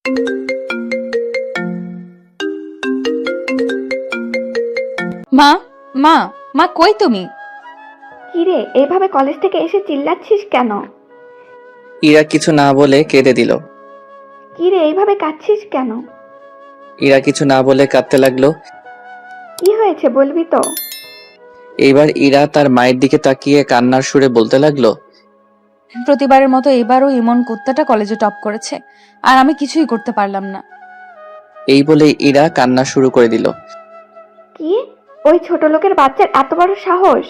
মা, মা, মা, কই তুমি? কিরে, এইভাবে কলেজ থেকে এসে চিল্লাচ্ছিস কেন? ইরা কিছু না বলে কেঁদে দিল। কিরে, এইভাবে কাঁদছিস কেন? ইরা কিছু না বলে কাঁদতে লাগলো। কি হয়েছে বলবি তো? এইবার ইরা তার মায়ের দিকে তাকিয়ে কান্নার সুরে বলতে লাগলো, প্রতিবারের মতো এবারও ইমন কুত্তাটা কলেজে টপ করেছে, আর আমি কিছুই করতে পারলাম না। এই বলে ইরা কান্না শুরু করে দিল। কি? ওই ছোট লোকের বাচ্চার এত বড় সাহস!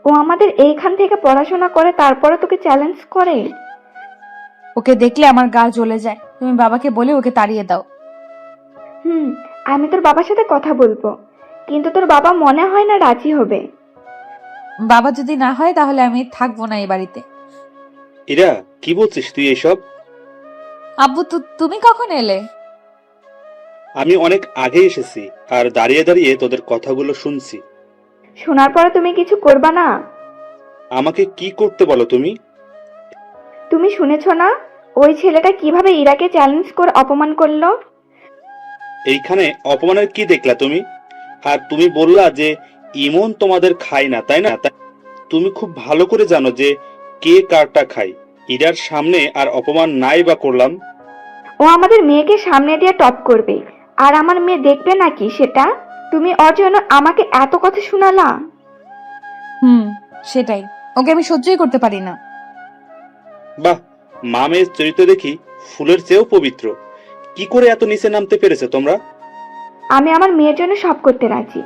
ও আমাদের এইখান থেকে পড়াশোনা করে তারপরে তোকে চ্যালেঞ্জ করে? ওকে দেখলে আমার গা জ্বলে যায়। তুমি বাবাকে বলে ওকে তাড়িয়ে দাও। আমি তোর বাবার সাথে কথা বলবো, কিন্তু তোর বাবা মনে হয় না রাজি হবে। বাবা যদি না হয় তাহলে আমি থাকবো না এই বাড়িতে। ইরা, কি বলছিস তুই এসব? আব্বু, তুমি কখন এলে? আমি অনেক আগে এসেছি, আর দাঁড়িয়ে দাঁড়িয়ে তোদের কথাগুলো শুনছি। শোনার পরে তুমি কিছু করবা না? আমাকে কি করতে বলো তুমি? তুমি শুনেছো না ওই ছেলেটা কিভাবে ইরাকে চ্যালেঞ্জ করে অপমান করলো? এইখানে অপমানের কি দেখলা তুমি? আর তুমি বললা যে ইমন তোমাদের খায় না, তাই না? তুমি খুব ভালো করে জানো যে কে কারটা খায়। ইরার সামনে আর অপমান নাই বা করলাম? ও আমাদের মেয়েকে সামনে দিয়ে টপ করবে, আর আমার মেয়ে দেখবে নাকি সেটা? তুমি ওর জন্য আমাকে এত কথা শোনালা। সেটাই, ওকে আমি সহ্যই করতে পারি না। বাহ, মা মেয়ের চরিত্র দেখি ফুলের চেয়েও পবিত্র। কি করে এত নিচে নামতে পেরেছে তোমরা? আমি আমার মেয়ের জন্য সব করতে রাজি।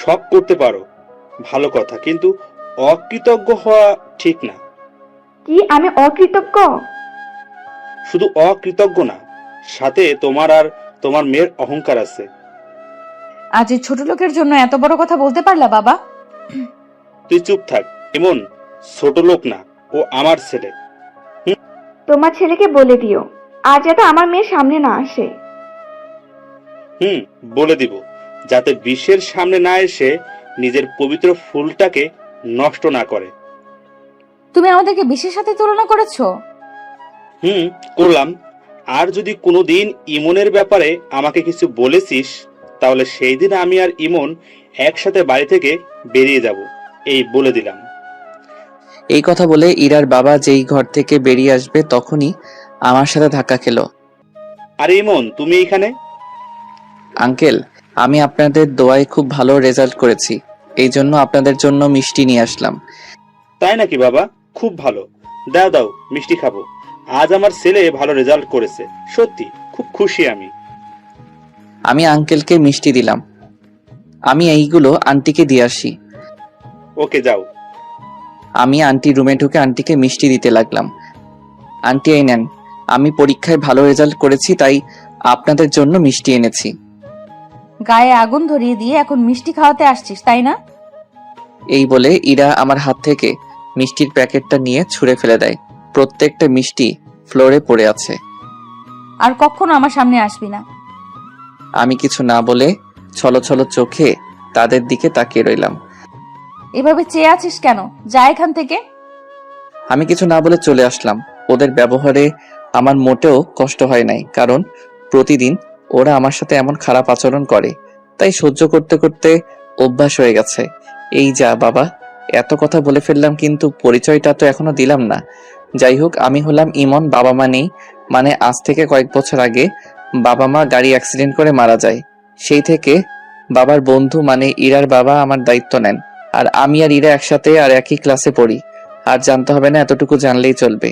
সব করতে পারো, ভালো কথা, কিন্তু অকৃতজ্ঞ হওয়া ঠিক না। কি আমি অকৃতজ্ঞ? শুধু অকৃতজ্ঞ না, সাথে তোমার আর তোমার মেয়ের অহংকার আছে। আজ এই ছোট লোকের জন্য এত বড় কথা বলতে পারলা বাবা? তুই চুপ থাক। এমন ছোট লোক না, ও আমার ছেলে। তোমার ছেলেকে বলে দিও আর যাতে আমার মেয়ের সামনে না আসে। বলে দিব, যাতে বিশ্বের সামনে না এসে নিজের পবিত্র ফুলটাকে নষ্ট না করে। তুমি আমাদেরকে বিশ্বের সাথে তুলনা করেছো? করলাম। আর যদি কোনোদিন ইমনের ব্যাপারে আমাকে কিছু বলেছিস, তাহলে সেই দিন আমি আর ইমন একসাথে বাড়ি থেকে বেরিয়ে যাব, এই বলে দিলাম। এই কথা বলে ইরার বাবা যেই ঘর থেকে বেরিয়ে আসবে তখনই আমার সাথে ধাক্কা খেলো। আরে ইমন, তুমি এখানে? আঙ্কেল, আমি আপনাদের দোয়ায় খুব ভালো রেজাল্ট করেছি, এই জন্য আপনাদের জন্য মিষ্টি নিয়ে আসলাম। তাই নাকি বাবা? খুব ভালো, দাও দাও, মিষ্টি খাবো। আজ আমার ছেলে ভালো রেজাল্ট করেছে, সত্যি খুব খুশি আমি। আমি আঙ্কেলকে মিষ্টি দিলাম। আমি এইগুলো আন্টিকে দিয়ে আসি। ওকে, যাও। আমি আন্টি রুমে ঢুকে আন্টিকে মিষ্টি দিতে লাগলাম। আন্টি, এই নেন, আমি পরীক্ষায় ভালো রেজাল্ট করেছি তাই আপনাদের জন্য মিষ্টি এনেছি। গায়ে আগুন ধরিয়ে দিয়ে এখন মিষ্টি খাওয়াতে আসছিস, তাই না? এই বলে ইরা আমার হাত থেকে মিষ্টির প্যাকেটটা নিয়ে ছুঁড়ে ফেলে দেয়। প্রত্যেকটা মিষ্টি ফ্লোরে পড়ে আছে। আর কখনো আমার সামনে আসবি না। আমি কিছু না বলে ছলছল চোখে তাদের দিকে তাকিয়ে রইলাম। এভাবে চেয়ে আছিস কেন? যা এখান থেকে। আমি কিছু না বলে চলে আসলাম। ওদের ব্যবহারে আমার মোটেও কষ্ট হয় নাই, কারণ প্রতিদিন ওরা আমার সাথে এমন খারাপ আচরণ করে, তাই সহ্য করতে করতে অভ্যাস হয়ে গেছে। এই যা বাবা, এত কথা বলে ফেললাম কিন্তু পরিচয়টা তো এখনো দিলাম না। যাই হোক, আমি হলাম ইমন। বাবা মা নেই, মানে আজ থেকে কয়েক বছর আগে বাবা মা গাড়ি অ্যাক্সিডেন্ট করে মারা যায়। সেই থেকে বাবার বন্ধু মানে ইরার বাবা আমার দায়িত্ব নেন, আর আমি আর ইরা একসাথে আর একই ক্লাসে পড়ি। আর জানতে হবে না, এতটুকু জানলেই চলবে।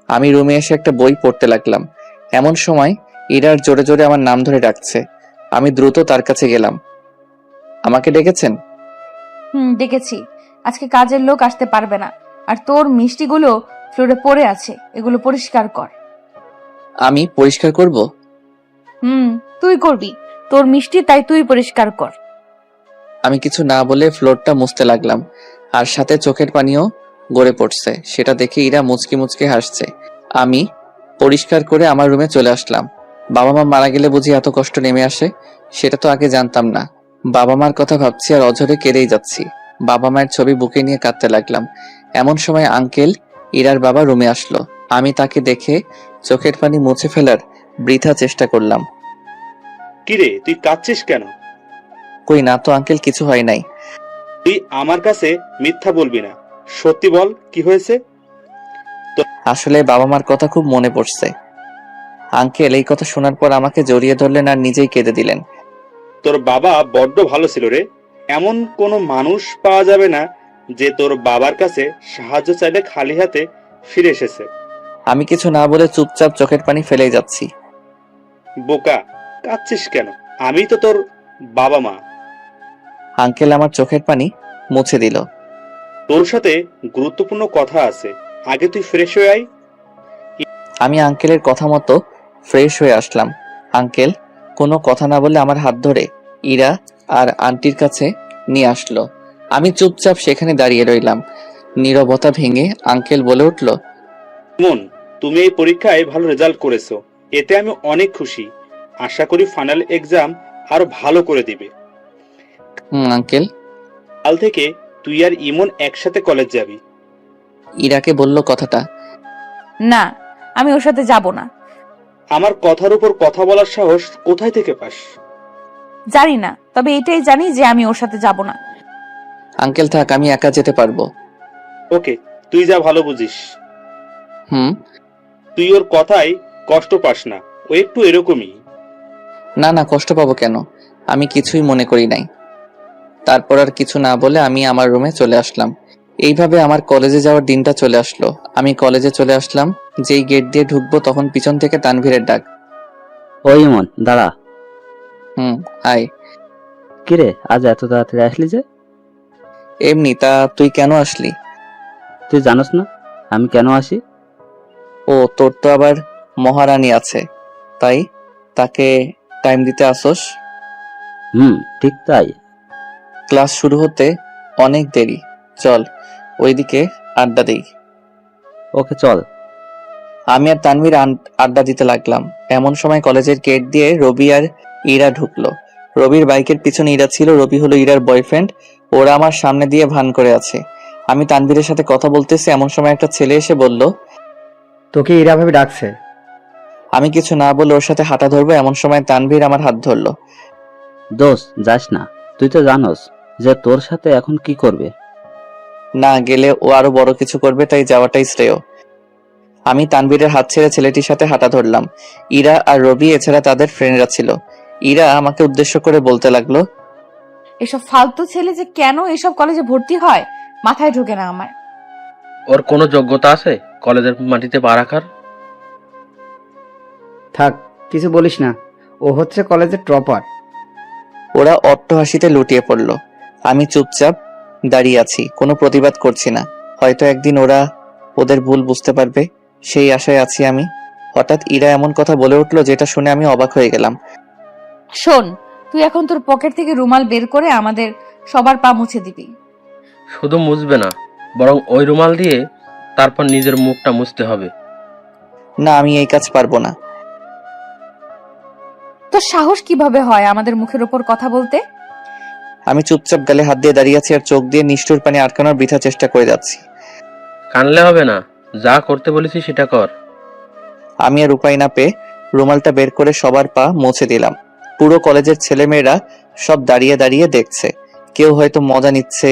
আমি রুমে এসে একটা বই পড়তে লাগলাম। এমন সময় ইরার জোরে জোরে আমার নাম ধরে ডাকছে। আমি দ্রুত তার কাছে গেলাম। আমাকে ডেকেছেন? দেখেছি। আজকে কাজের লোক আসতে পারবে না, আর তোর মিষ্টিগুলো ফ্লোরে পড়ে আছে, এগুলো পরিষ্কার কর। আমি পরিষ্কার করব? তুই করবি, তোর মিষ্টি, তাই তুই পরিষ্কার কর। আমি কিছু না বলে ফ্লোরটা মুছতে লাগলাম, আর সাথে চোখের পানিও গড়ে পড়ছে। সেটা দেখে ইরা মুচকি মুচকি হাসছে। আমি পরিষ্কার করে আমার রুমে চলে আসলাম। বাবা মা মারা গেলে বুঝি এত কষ্ট নেমে আসে, সেটা তো আগে জানতাম না। বাবা মার কথা ভাবছি আর অঝরে কেঁদেই যাচ্ছি। বাবা মায়ের ছবি বুকে নিয়ে কাঁদতে লাগলাম। এমন সময় আঙ্কেল, ইরার বাবা, রুমে আসলো। আমি তাকে দেখে চোখের পানি মুছে ফেলার বৃথা চেষ্টা করলাম। কিরে তুই কাঁদছিস কেন? কই না তো আঙ্কেল, কিছু হয় নাই। তুই আমার কাছে মিথ্যা বলবি না, সত্যি বল কি হয়েছে। আসলে বাবা মার কথা খুব মনে পড়ছে। আঙ্কেল এই কথা শোনার পর আমাকে জড়িয়ে ধরলেন আর নিজেই কেঁদে দিলেন। তোর বাবা বড্ড ভালো ছিল রে। এমন কোনো মানুষ পাওয়া যাবে না যে তোর বাবার কাছে সাহায্য চাইলে খালি হাতে ফিরে এসেছে। আমি কিছু না বলে চুপচাপ চোখের পানি ফেলেই যাচ্ছি। বোকা, কাঁদছিস কেন? আমি তো তোর বাবা মা। আঙ্কেল আমার চোখের পানি মুছে দিল। তোর সাথে গুরুত্বপূর্ণ কথা আছে, আগে তুই ফ্রেশ হয়ে আয়। আমি আঙ্কেলের কথা মতো ফ্রেশ হয়ে আসলাম। আঙ্কেল কোনো কথা না বলে আমার হাত ধরে ইরা আর আন্টির কাছে নিয়ে আসলো। আমি চুপচাপ সেখানে দাঁড়িয়ে রইলাম। নীরবতা ভেঙে আঙ্কেল বলে উঠল, মন, তুমি এই পরীক্ষায় ভালো রেজাল্ট করেছো, এতে আমি অনেক খুশি। আশা করি ফাইনাল এক্সাম আরো ভালো করে দিবে। আঙ্কেল। কাল থেকে তুই আর ইমন একসাথে কলেজ যাবি। ইরাকে বলল কথাটা। না, আমি ওর সাথে যাব না। আমার কথার উপর কথা বলার সাহস কোথায় থেকে পাস? জানি না, তবে এটাই জানি যে আমি ওর সাথে যাব না। আঙ্কেল থাক, আমি একা যেতে পারবো। ওকে, তুই যা ভালো বুঝিস। হুম। তুই ওর কথায় কষ্ট পাস না, ও একটু এরকমই। না না, কষ্ট পাবো কেন? আমি কিছুই মনে করি নাই। তারপর আর কিছু না বলে আমি আমার রুমে চলে আসলাম। এইভাবে আমার কলেজে যাওয়ার দিনটা চলে আসলো। আমি কলেজে চলে আসলাম, যেই গেট দিয়ে ঢুকবো তখন পিছন থেকে তানভীরের ডাক। ওই ইমন, দাঁড়া। আয়। কিরে, আজ এত তাড়াতাড়ি আসলি যে? এমনি, তা তুই কেন আসলি? তুই জানোস না আমি কেন আসি? ও, তোর তো আবার মহারানী আছে, তাই তাকে টাইম দিতে আসোস? ঠিক তাই। ক্লাস শুরু হতে অনেক দেরি, চল ওইদিকে আড্ডা দেই। ওকে চল। আমি আর তানভীর আড্ডা দিতে লাগলাম। এমন সময় কলেজের গেট দিয়ে রবি আর ইরা ঢুকলো। রবির বাইকের পিছনে ইরা ছিল। রবি হলো ইরার বয়ফ্রেন্ড। ওরা আমার সামনে দিয়ে ভান করে আছে। আমি তানভীরের সাথে কথা বলতেছি, এমন সময় একটা ছেলে এসে বলল, তোকে এরা ভাবে ডাকছে। আমি কিছু না বলে ওর সাথে হাঁটা ধরবো, এমন সময় তানভীর আমার হাত ধরলো। দোস্ত, যাস না, তুই তো জানোস যে তোর সাথে এখন কি করবে। না গেলে ও আরো বড় কিছু করবে, তাই যাওয়াটাই শ্রেয়। আমি তানভীরের হাত ছেড়ে ছেলেটির সাথে হাঁটা ধরলাম। ইরা আর রবি এছাড়া তাদের ফ্রেন্ডরা ছিল। ইরা আমাকে উদ্দেশ্য করে বলতে লাগলো, এসব ফালতু ছেলে যে কেন এসব কলেজে ভর্তি হয় মাথায় ঢোকে না আমার। ওর কোনো যোগ্যতা আছে কলেজের মাটিতে পা রাখার? থাক, কিছু বলিস না, ও হচ্ছে কলেজের টপার। ওরা অট্টহাসিতে লুটিয়ে পড়ল। আমি চুপচাপ দাঁড়িয়ে আছি, কোনো প্রতিবাদ করছি না। হয়তো একদিন ওরা ওদের ভুল বুঝতে পারবে, সেই আশায় আছি আমি। হঠাৎ ইরা এমন কথা বলে উঠলো যেটা শুনে আমি অবাক হয়ে গেলাম। শোন, তুই এখন তোর পকেট থেকে রুমাল বের করে আমাদের সবার পা মুছে দিবি। শুধু মুছবে না, বরং ওই রুমাল দিয়ে তারপর নিজের মুখটা মুছতে হবে। না, আমি এই কাজ পারবো না। তোর সাহস কিভাবে হয় আমাদের মুখের উপর কথা বলতে? আমি চুপচাপ গালে হাত দিয়ে দাঁড়িয়ে আছি আর চোখ দিয়ে নিষ্ঠুর পানি আটকানোর বৃথা চেষ্টা করে যাচ্ছি। কানলে হবে না, যা করতে বলেছি সেটা কর। আমি আর উপায় না পেয়ে রুমালটা বের করে সবার পা মুছে দিলাম। পুরো কলেজের ছেলেমেয়েরা সব দাঁড়িয়ে দাঁড়িয়ে দেখছে। কেউ হয়তো মজা নিচ্ছে,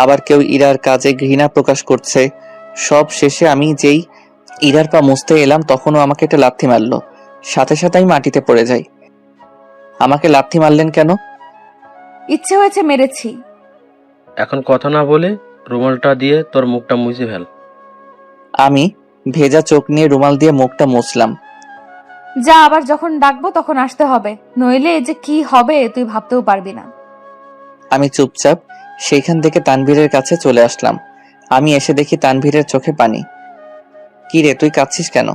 আবার কেউ ইরার কাজে ঘৃণা প্রকাশ করছে। সব শেষে আমি যেই ইরার পা মুছতে এলাম তখনও আমাকে একটা লাথি মারলো। সাথে সাথে আমি মাটিতে পড়ে যাই। আমাকে লাথি মারলেন কেন? ইচ্ছে হয়েছে, মেরেছি। এখন কথা না বলে রুমালটা দিয়ে তোর মুখটা মুছে ফেল। আমি ভেজা চোখ নিয়ে রুমাল দিয়ে মুখটা মুছলাম। যা, আবার যখন ডাকবো তখন আসতে হবে, নইলে যে কি হবে তুই ভাবতেও পারবি না। আমি চুপচাপ সেইখান থেকে তানভীরের কাছে চলে আসলাম। আমি এসে দেখি তানভীরের চোখে পানি। কি রে, তুই কাঁদছিস কেন?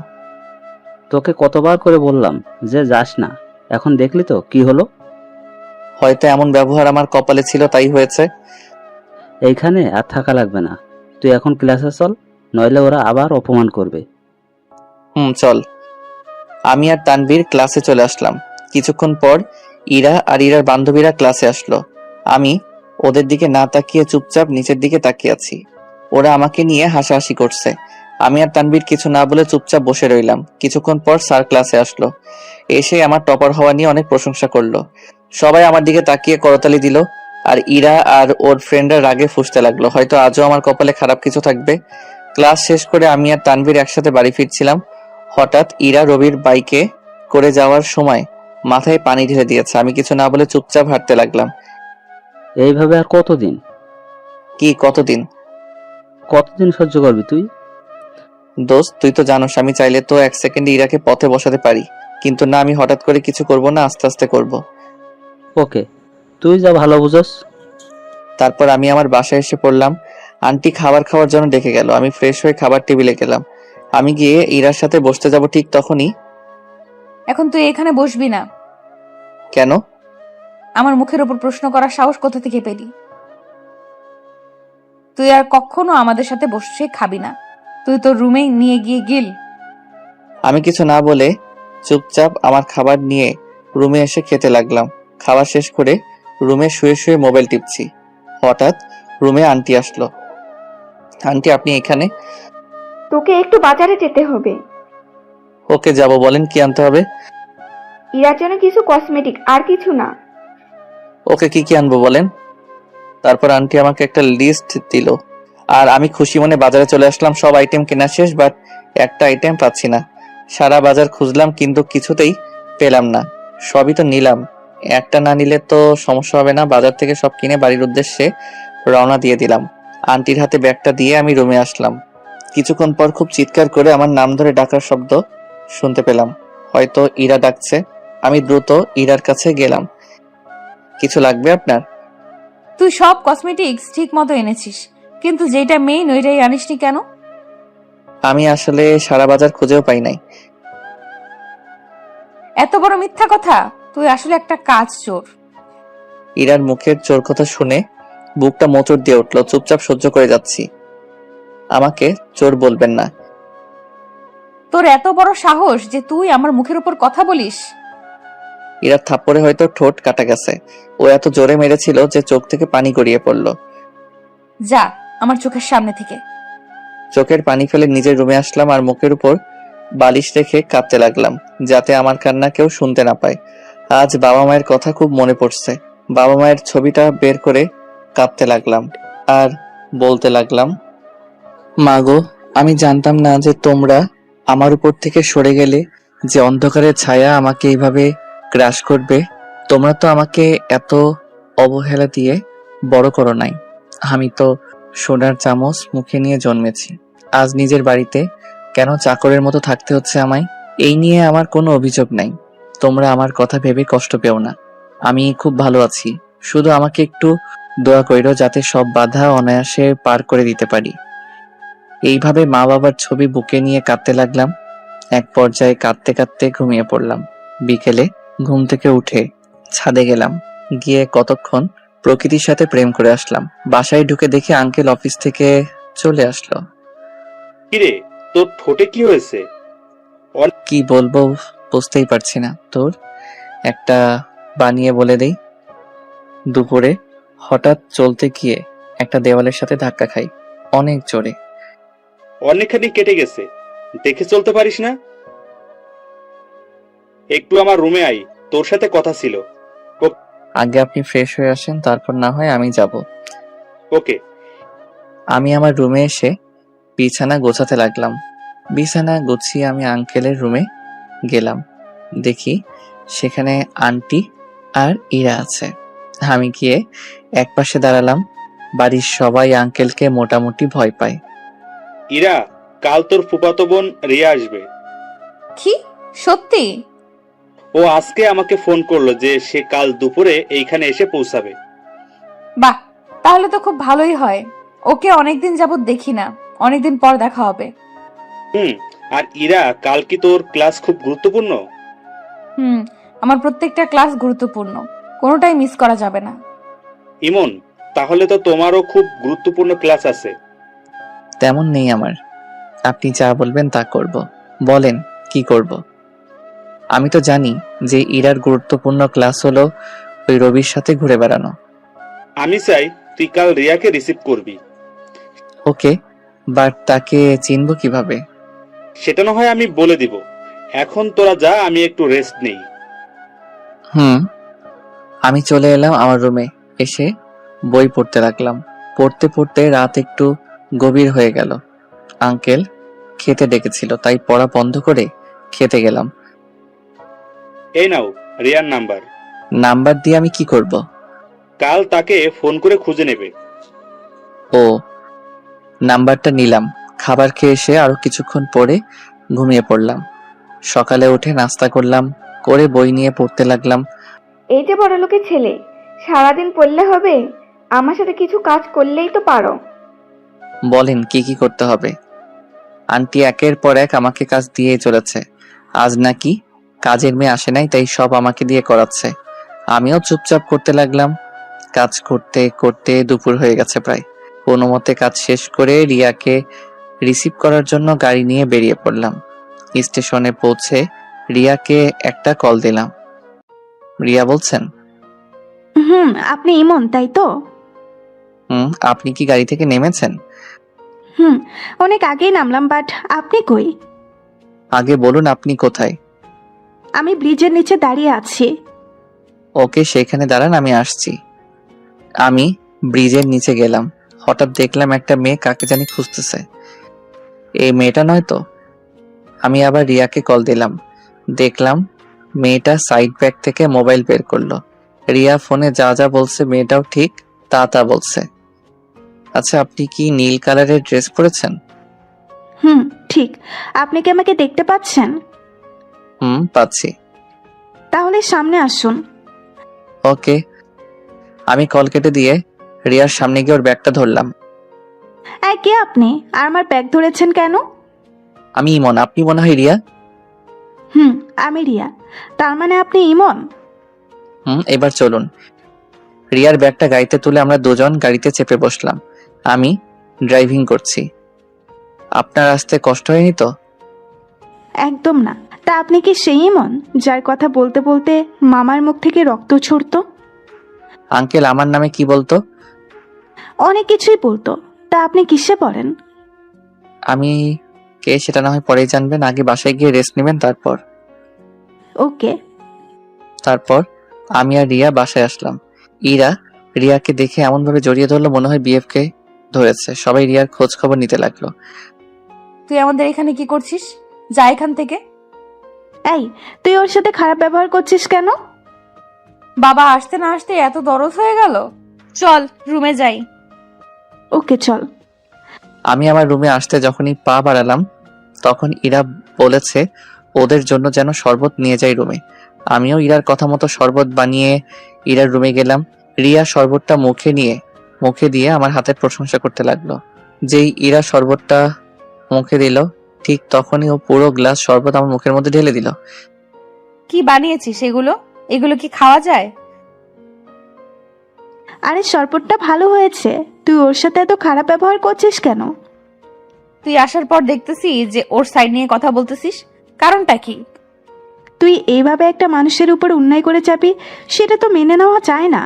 তোকে কতবার করে বললাম যে যাস না, এখন দেখলি তো কি হলো। হয়তো এমন ব্যবহার আমার কপালে ছিল, তাই হয়েছে। এইখানে আর থাকা লাগবে না, তুই এখন ক্লাসে চল, নইলে ওরা আবার অপমান করবে। চল। আমি আর তানভীর ক্লাসে চলে আসলাম। কিছুক্ষণ পর ইরা আর ইরার বান্ধবীরা ক্লাসে আসলো। আমি ওদের দিকে না তাকিয়ে চুপচাপ নিচের দিকে তাকিয়ে আছি। ওরা আমাকে নিয়ে হাসাহাসি করছে। আমি আর তানভীর কিছু না বলে চুপচাপ বসে রইলাম। কিছুক্ষণ পর স্যার ক্লাসে আসলো। এসে আমার টপার হওয়া নিয়ে অনেক প্রশংসা করলো। সবাই আমার দিকে তাকিয়ে করতালি দিল। আর ইরা আর ওর ফ্রেন্ডরা রাগে ফুঁসতে লাগলো, হয়তো আজও আমার কপালে খারাপ কিছু থাকবে। ক্লাস শেষ করে আমি আর তানভীর একসাথে বাড়ি ফিরছিলাম। হঠাৎ ইরা রবির বাইকে করে যাওয়ার সময় মাথায় পানি ঢেলে দিয়েছে। আমি কিছু না বলে চুপচাপ হাঁটতে লাগলাম। এইভাবে আর কতদিন কি কতদিন? কতদিন সহ্য করবি তুই? দোস্ত, তুই তো জানোস আমি চাইলে তো 1 সেকেন্ডে ইরাকে পথে বসাতে পারি, কিন্তু না, আমি হঠাৎ করে কিছু করব না, আস্তে আস্তে করব। ওকে, তুই যা ভালো বুঝস। তারপর আমি আমার বাসায় এসে পড়লাম। আন্টি খাবার খাওয়ার জন্য ডেকে গেল। আমি ফ্রেশ হয়ে খাবার টেবিলে গেলাম। আমি গিয়ে ইরার সাথে বসতে যাব, ঠিক তখনই। এখন তুই এখানে বসবি না। কেন? আমার মুখের উপর প্রশ্ন করার সাহস কোথা থেকে পেলি? তুই আর কখনো আমাদের সাথে বসে খাবি না। তুই তোর রুমে নিয়ে গিয়ে গিল। আমি কিছু না বলে চুপচাপ আমার খাবার নিয়ে রুমে এসে খেতে লাগলাম। খাবার শেষ করে রুমে শুয়ে শুয়ে মোবাইল টিপছি। হঠাৎ রুমে আন্টি আসলো। আন্টি, আপনি এখানে? তোকে একটু বাজারে যেতে হবে। ওকে, যাব, বলেন কি আনতে হবে? ইরার জন্য কিছু কসমেটিক, আর কিছু না। ওকে, কি কি আনবো বলেন। তারপর আন্টি আমাকে একটা লিস্ট দিল, আর আমি খুশি মনে বাজারে চলে আসলাম। সব আইটেম কেনা শেষ, বাট একটা আইটেম পাচ্ছি না। সারা বাজার খুঁজলাম কিন্তু কিছুতেই পেলাম না। সবই তো নিলাম, একটা না নিলে তো সমস্যা হবে না। বাজার থেকে সব কিনে বাড়ির উদ্দেশ্যে রওনা দিয়ে দিলাম। আন্টির হাতে ব্যাগটা দিয়ে আমি রুমে আসলাম। কিছুক্ষণ পর খুব চিৎকার করে আমার নাম ধরে ডাকার শব্দ শুনতে পেলাম। হয়তো ইরা ডাকছে। আমি দ্রুত ইরার কাছে গেলাম। কিছু লাগবে আপনার? তুই সব কসমেটিক্স ঠিক মতো এনেছিস, কিন্তু যেটা মেইন ওইটাই আনিসনি কেন? আমি আসলে সারা বাজার খুঁজেও পাই নাই। এত বড় মিথ্যা কথা! তুই আসলে একটা কাজ চোর। ইরার মুখের চোর কথা শুনে বুকটা মোচড় দিয়ে উঠলো। চুপচাপ সহ্য করে যাচ্ছি। আমাকে চোর বলবেন না। তোর এত বড় সাহস যে তুই আমার মুখের উপর কথা বলিস! ইরার থাপ্পড়ে হয়তো ঠোঁট কাটা গেছে। ও এত জোরে মেরেছিল যে চোখ থেকে পানি গড়িয়ে পড়লো। যা আমার চোখের সামনে থেকে। চোখের পানি ফেলে নিজের রুমে আসলাম আর মুখের উপর বালিশ রেখে কাঁদতে লাগলাম, যাতে আমার কান্না কেউ শুনতে না পায়। আজ বাবা মায়ের কথা খুব মনে পড়ছে। বাবা মায়ের ছবিটা বের করে কাঁদতে লাগলাম আর বলতে লাগলাম, মা গো, আমি জানতাম না যে তোমরা আমার উপর থেকে সরে গেলে যে অন্ধকারের ছায়া আমাকে এইভাবে গ্রাস করবে। তোমরা তো আমাকে এত অবহেলা দিয়ে বড় করো নাই। আমি তো সোনার চামচ মুখে নিয়ে জন্মেছি। আজ নিজের বাড়িতে কেন চাকরের মতো থাকতে হচ্ছে আমায়? এই নিয়ে আমার কোনো অভিযোগ নাই। তোমরা আমার কথা ভেবে কষ্ট পেও না। আমি খুব ভালো আছি। শুধু আমাকে একটু দোয়া কইরো যাতে সব বাধা অনায়াসে পার করে দিতে পারি। এইভাবে মা বাবার ছবি বুকে নিয়ে কাঁদতে লাগলাম। এক পর্যায়ে কাঁদতে কাঁদতে ঘুমিয়ে পড়লাম। বিকেলে ঘুম থেকে উঠে ছাদে গেলাম। গিয়ে কতক্ষণ প্রকৃতির সাথে প্রেম করে আসলাম। বাসায় ঢুকে দেখি আঙ্কেল অফিস থেকে চলে আসলো। কিরে, তোর ঠোঁটে কি হয়েছে? কি বলবো বুঝতেই পারছি না। তোর একটা বানিয়ে বলে দেই। দুপুরে হঠাৎ চলতে গিয়ে একটা দেওয়ালের সাথে ধাক্কা খাই, অনেক জোরে। অনেকখানি কেটে গেছে, দেখে চলতে পারিস না? একটু আমার রুমে আই, তোর সাথে কথা ছিল। আগে আপনি ফ্রেশ হয়ে আসেন, তারপর না হয় আমি যাব। ওকে। আমি আমার রুমে এসে বিছানা গোছাতে লাগলাম। বিছানা গুছিয়ে আমি আঙ্কেলের রুমে গেলাম। দেখি সেখানে আন্টি আর ইরা আছে। আমি গিয়ে একপাশে দাঁড়ালাম। বাড়ির সবাই আঙ্কেলকে মোটামুটি ভয় পায়। ইরা, কাল তোর ফুফাতো বোন রিয়া আসবে। কি সত্যি? ও আজকে আমাকে ফোন করলো যে সে কাল দুপুরে এইখানে এসে পৌঁছাবে। বাহ, তাহলে তো খুব ভালোই হয়। ওকে অনেকদিন যাবত দেখি না, অনেকদিন পর দেখা হবে। আর ইরা, কাল কি তোর ক্লাস খুব গুরুত্বপূর্ণ? আমার প্রত্যেকটা ক্লাস গুরুত্বপূর্ণ, কোনোটাই মিস করা যাবে না। ইমন, তাহলে তো তোমারও খুব গুরুত্বপূর্ণ ক্লাস আছে। তেমন নেই আমার। আপনি যা বলবেন তা করব। বলেন কি করব? আমি তো জানি যে ইরার গুরুত্বপূর্ণ ক্লাস হলো ওই রবির সাথে ঘুরে বেড়ানো। আমি চাই তুই কাল রিয়াকে রিসিভ করবি। ওকে, বাট তাকে চিনবো কিভাবে? সেটা না হয় আমি বলে দিব। এখন তোরা যা, আমি একটু রেস্ট নেই। আমি চলে এলাম আমার রুমে। এসে বই পড়তে লাগলাম। পড়তে পড়তে রাত একটু গভীর হয়ে গেল। আঙ্কেল খেতে ডেকেছিল, তাই পড়া বন্ধ করে খেতে গেলাম। এই নাও রিয়ার নাম্বার। নাম্বার দিয়ে আমি কি করব? কাল তাকে ফোন করে খুঁজে নেবে। ও, নাম্বারটা নিলাম। খাবার খেয়ে এসে আরো কিছুক্ষণ পরে ঘুমিয়ে পড়লাম। সকালে উঠে নাস্তা করলাম, করে বই নিয়ে পড়তে লাগলাম। এই যে বড় লোকের ছেলে, সারাদিন পড়লে হবে? আমার সাথে কিছু কাজ করলেই তো পারো। বলেন কি কি করতে হবে? আন্টি একের পর এক আমাকে কাজ দিয়ে চলেছে। আজ নাকি কাজের মেয়ে আসে নাই, তাই সব আমাকে দিয়ে করাচ্ছে। আমিও চুপচাপ করতে লাগলাম। কাজ করতে করতে দুপুর হয়ে গেছে প্রায়। কোনো মতে কাজ শেষ করে রিয়াকে রিসিভ করার জন্য গাড়ি নিয়ে বেরিয়ে পড়লাম। স্টেশনে পৌঁছে রিয়াকে একটা কল দিলাম। রিয়া বলছেন? আপনি ইমন তাই তো? আপনি কি গাড়ি থেকে নেমেছেন? অনেক আগেই নামলাম, বাট আপনি কই? আগে বলুন আপনি কোথায়? আমি ব্রিজের নিচে দাঁড়িয়ে আছি। ওকে, সেখানে দাঁড়ান, আমি আসছি। আমি ব্রিজের নিচে গেলাম। হঠাৎ দেখলাম একটা মেয়ে কাকে জানি খুঁজতেছে। এই মেয়েটা নয় তো? আমি আবার রিয়াকে কল দিলাম। দেখলাম মেয়েটা সাইড ব্যাগ থেকে মোবাইল বের করলো। রিয়া ফোনে যা যা বলছে মেয়েটাও ঠিক তা তা বলছে। আচ্ছা, আপনি কি নীল কালারের ড্রেস পরেছেন? ঠিক। আপনি কি আমাকে দেখতে পাচ্ছেন? পাচ্ছি। তাহলে সামনে আসুন। ওকে। আমি কল কেটে দিয়ে রিয়ার সামনে গিয়ে ওর ব্যাগটা ধরলাম। কে আপনি? আর আমার ব্যাগ ধরেছেন কেন? আমি ইমন, আপনি মনে হয় রিয়া। আমি রিয়া। তার মানে আপনি ইমন? এবার চলুন। রিয়ার ব্যাগটা গাড়িতে তুলে আমরা দুজন গাড়িতে চেপে বসলাম। আমি ড্রাইভিং করছি। আপনার আসতে কষ্ট হয়নি তো? একদম না। তা আপনি কি সেই ইমন যার কথা বলতে বলতে মামার মুখ থেকে রক্ত ছুটতো? আঙ্কেল আমার নামে কি বলতো? অনেক কিছুই বলতো। তা আপনি কিসে পড়েন? আমি কে সেটা না হয় পরেই জানবেন, আগে বাসায় গিয়ে রেস্ট নেবেন তারপর। ওকে। তারপর আমি আর রিয়া বাসায় আসলাম। ইরা রিয়াকে দেখে এমন ভাবে জড়িয়ে ধরলো মনে হয় বিএফ কে ধরেছে। সবাই রিয়ার খোঁজ খবর নিতে লাগলো। তুই আমাদের এখানে কি করছিস? যা এখান থেকে। এই, তুই ওর সাথে খারাপ ব্যবহার করছিস কেন? বাবা আসতে না আসতে এত দরদ হয়ে গেল। চল রুমে যাই। ওকে চল। আমি আমার রুমে আসতে যখনই পা বাড়ালাম তখন ইরা বলেছে ওদের জন্য যেন শরবত নিয়ে যাই রুমে। আমিও ইরার কথা মতো শরবত বানিয়ে ইরার রুমে গেলাম। রিয়া শরবতটা মুখে দিয়ে আমার হাতের প্রশংসা করতে লাগলো। যেই ইরা শরবতটা মুখে দিল ঠিক তখনই ও পুরো গ্লাস শরবত আমার মুখের মধ্যে ঢেলে দিল। কি বানিয়েছিস এগুলো? এগুলো কি খাওয়া যায়? আরে শরবতটা ভালো হয়েছে, তুই ওর সাথে এত খারাপ ব্যবহার করছিস কেন? তুই আসার পর দেখতেছি যে ওর সাইড নিয়ে কথা বলতেছিস, কারণটা কি? তুই এইভাবে একটা মানুষের উপর অন্যায় করে যাবি, সেটা তো মেনে নেওয়া যায় না।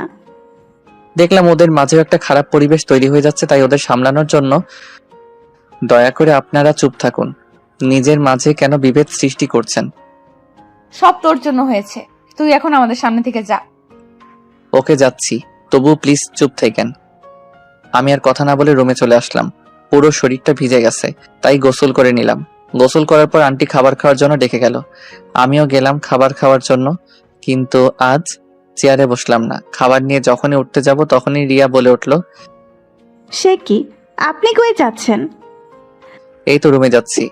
দেখলাম ওদের মাঝেও একটা খারাপ পরিবেশ তৈরি হয়ে যাচ্ছে, তাই ওদের সামলানোর জন্য দয়া করে আপনারা চুপ থাকুন। নিজের মাঝে কেন বিভেদ সৃষ্টি করছেন? সব তোর জন্য হয়েছে। তুই এখন আমাদের সামনে থেকে যা। ওকে যাচ্ছি, তবু প্লিজ চুপ থাকেন। আমি আর কথা না বলে রুমে চলে আসলাম। পুরো শরীরটা ভিজে গেছে, তাই গোসল করে নিলাম। গোসল করার পর আন্টি খাবার খাওয়ার জন্য ডেকে গেল। আমিও গেলাম খাবার খাওয়ার জন্য, কিন্তু আজ চেয়ারে বসলাম না। খাবার নিয়ে যখনই উঠতে যাব তখনই রিয়া বলে উঠলো, সে কি, আপনি কই যাচ্ছেন? এই তো রুমে যাচ্ছি।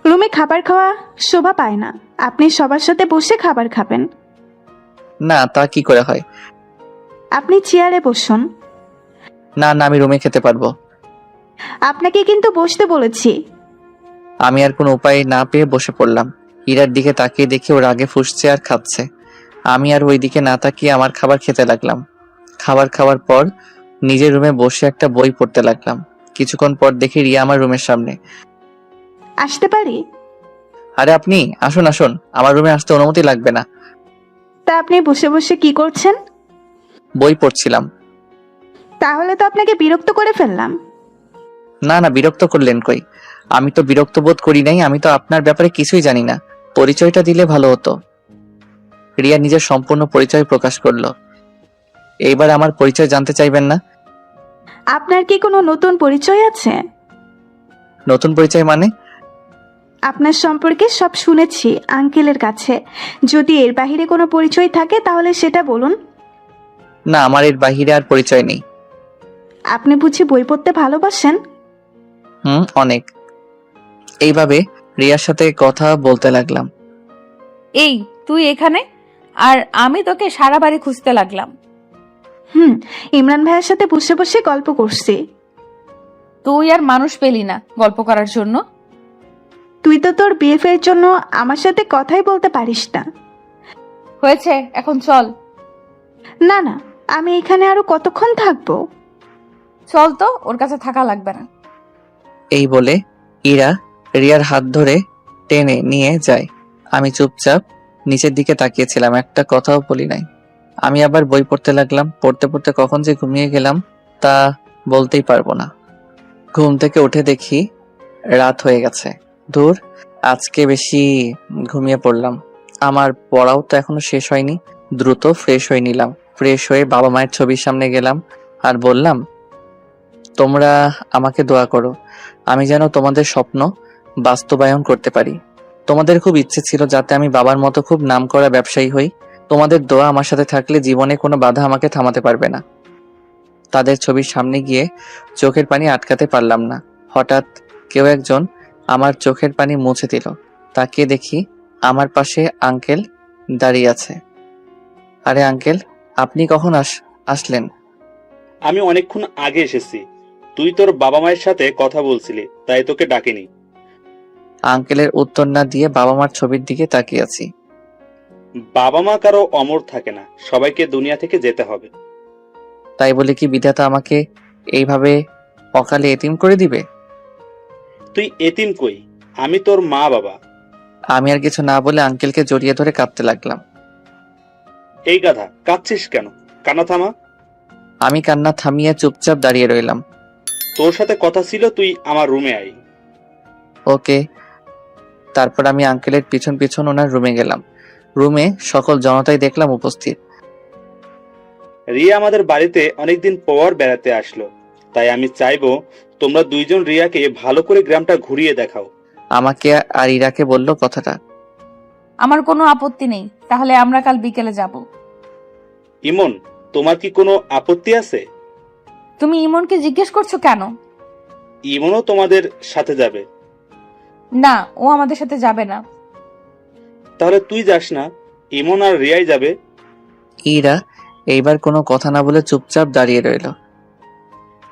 রুমে খাবার খাওয়া শোভা পায় না। আপনি সবার সাথে বসে খাবার খাবেন। না, তা কি করে হয়? আপনি চেয়ারে বসুন। না না, আমি রুমে খেতে পারবো। আপনাকে কিন্তু বসতে বলেছি। আমি আর কোনো উপায় না পেয়ে বসে পড়লাম। ইরার দিকে তাকিয়ে দেখে ওর আগে ফুসছে আর খাচ্ছে। আমি আর ওই দিকে না তাকিয়ে আমার খাবার খেতে লাগলাম। খাবার খাওয়ার পর নিজের রুমে বসে একটা বই পড়তে লাগলাম। কিছুক্ষণ পর দেখি রিয়া আমার রুমের সামনে। আসতে পারি? আরে আপনি আসুন আসুন, আমার রুমে আসতে অনুমতি লাগবে না। তা আপনি বসে বসে কি করছেন? বই পড়ছিলাম। তাহলে তো আপনাকে বিরক্ত করে ফেললাম। না না, বিরক্ত করলেন কই? আমি তো বিরক্ত বোধ করি নাই, আমি তো আপনার ব্যাপারে কিছুই জানি না। পরিচয়টা দিলে ভালো হতো। রিয়া নিজের সম্পূর্ণ পরিচয় প্রকাশ করলো। এইবার আমার পরিচয় জানতে চাইবেন না? আপনার কি কোনো নতুন পরিচয় আছে? নতুন পরিচয় মানে? আপনার সম্পর্কে সব শুনেছি আঙ্কেলের কাছে। যদি এর বাহিরে কোনো পরিচয় থাকে তাহলে সেটা বলুন। না, আমার এর বাহিরে আর পরিচয় নেই। আপনি বুঝি বই পড়তে ভালোবাসেন? অনেক। এইভাবে রিয়ার সাথে কথা বলতে লাগলাম। এই তুই এখানে, আর আমি তোকে সারা বাড়ি খুঁজতে লাগলাম। ইমরান ভাইয়ের সাথে বসে বসে গল্প করছি। তুই আর মানুষ পেলি না গল্প করার জন্য। তুই তো তোর বিএফের জন্য আমার সাথে কথাই বলতে পারিস না। হয়েছে, এখন চল। না না, আমি এখানে আরো কতক্ষণ থাকবো? চল তো, ওর কাছে থাকা লাগবে না। এই বলে ইরা রিয়ার হাত ধরে টেনে নিয়ে যায়। আমি চুপচাপ নিচের দিকে তাকিয়েছিলাম, একটা কথাও বলি নাই। আমি আবার বই পড়তে লাগলাম। পড়তে পড়তে কখন যে ঘুমিয়ে গেলাম তা বলতেই পারবো না। ঘুম থেকে উঠে দেখি রাত হয়ে গেছে। দূর, আজকে বেশি ঘুমিয়ে পড়লাম। আমার পড়াও তো এখনো শেষ হয়নি। দ্রুত ফ্রেশ হয়ে নিলাম। ফ্রেশ হয়ে বাবা মায়ের ছবির সামনে গেলাম আর বললাম, তোমরা আমাকে দোয়া করো, আমি যেন তোমাদের স্বপ্ন বাস্তবায়ন করতে পারি। তোমাদের খুব ইচ্ছে ছিল যাতে আমি বাবার মতো খুব নামকরা ব্যবসায়ী হই। তোমাদের দোয়া আমার সাথে থাকলে জীবনে কোনো বাধা আমাকে থামাতে পারবে না। তাদের ছবির সামনে গিয়ে চোখের পানি আটকাতে পারলাম না। হঠাৎ কেউ একজন আমার চোখের পানি মুছে দিল। তাকিয়ে দেখি আমার পাশে আঙ্কেল দাঁড়িয়ে আছে। আরে আঙ্কেল, আপনি কখন আসলেন? আমি অনেকক্ষণ আগে এসেছি। তুই তোর বাবা মায়ের সাথে কথা বলছিলি, তাই তোকে ডাকিনি। আঙ্কেলের উত্তর না দিয়ে বাবা মার ছবির দিকে তাকিয়ে আছি। বাবা মা কারো অমর থাকে না, সবাইকে দুনিয়া থেকে যেতে হবে। তাই বলে কি বিধাতা আমাকে এইভাবে অকালে এতিম করে দিবে? তুই এতিম কই? আমি তোর মা বাবা। আমি আর কিছু না বলে আঙ্কেলকে জড়িয়ে ধরে কাঁদতে লাগলাম। এই গাধা, কাঁদছিস কেন? কান্না থামা। আমি কান্না থামিয়ে চুপচাপ দাঁড়িয়ে রইলাম। তোর সাথে কথা ছিল, তুই আমার রুমে আয়। ওকে। তারপর আমি আঙ্কেলের পিছন পিছন ওনার রুমে গেলাম। রুমে সকল জনতাই দেখলাম উপস্থিত। রিয়া আমাদের বাড়িতে অনেকদিন পর বেড়াতে আসলো, তাই আমি চাইবো তোমরা দুইজন রিয়াকে ভালো করে গ্রামটা ঘুরিয়ে দেখাও। আমাকে আর ইরাকে বলল কথাটা। আমার কোনো আপত্তি নেই, তাহলে আমরা কাল বিকেলে যাব। ইমন, তোমার কি কোনো আপত্তি আছে? তুমি ইমনকে জিজ্ঞেস করছো কেন? ইমনও তোমাদের সাথে যাবে। না, ও আমাদের সাথে যাবে না। তাহলে তুই যাস না, ইমন আর রিয়াই যাবে। ইরা এইবার কোনো কথা না বলে চুপচাপ দাঁড়িয়ে রইল।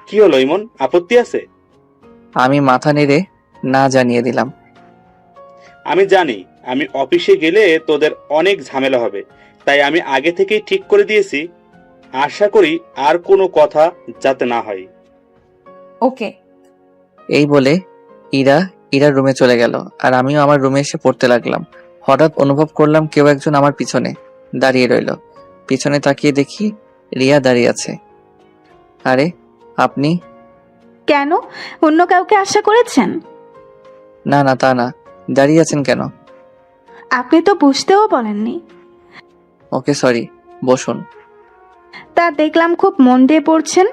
কি হলো ইমন, আপত্তি আছে? আমি মাথা নেড়ে না জানিয়ে দিলাম। আমি জানি আমি অফিসে গেলে তোদের অনেক ঝামেলা হবে, তাই আমি আগে থেকেই ঠিক করে দিয়েছি। আশা করি আর কোনো কথা যাতে না হয়। ওকে। এই বলে ইরার রুমে চলে গেল আর আমিও আমার রুমে এসে পড়তে লাগলাম। হঠাৎ অনুভব করলাম কেউ একজন আমার পিছনে দাঁড়িয়ে রইল। পিছনে তাকিয়ে দেখি রিয়া দাঁড়িয়ে আছে। আরে আপনি? কেন, অন্য কাউকে আশা করেছেন? না না, তা না। দাঁড়িয়ে আছেন কেন? আপনি তো বুঝতেও বলেননি। ওকে, সরি, বসুন। তা দেখলাম খুব মন দিয়ে পড়ছেন।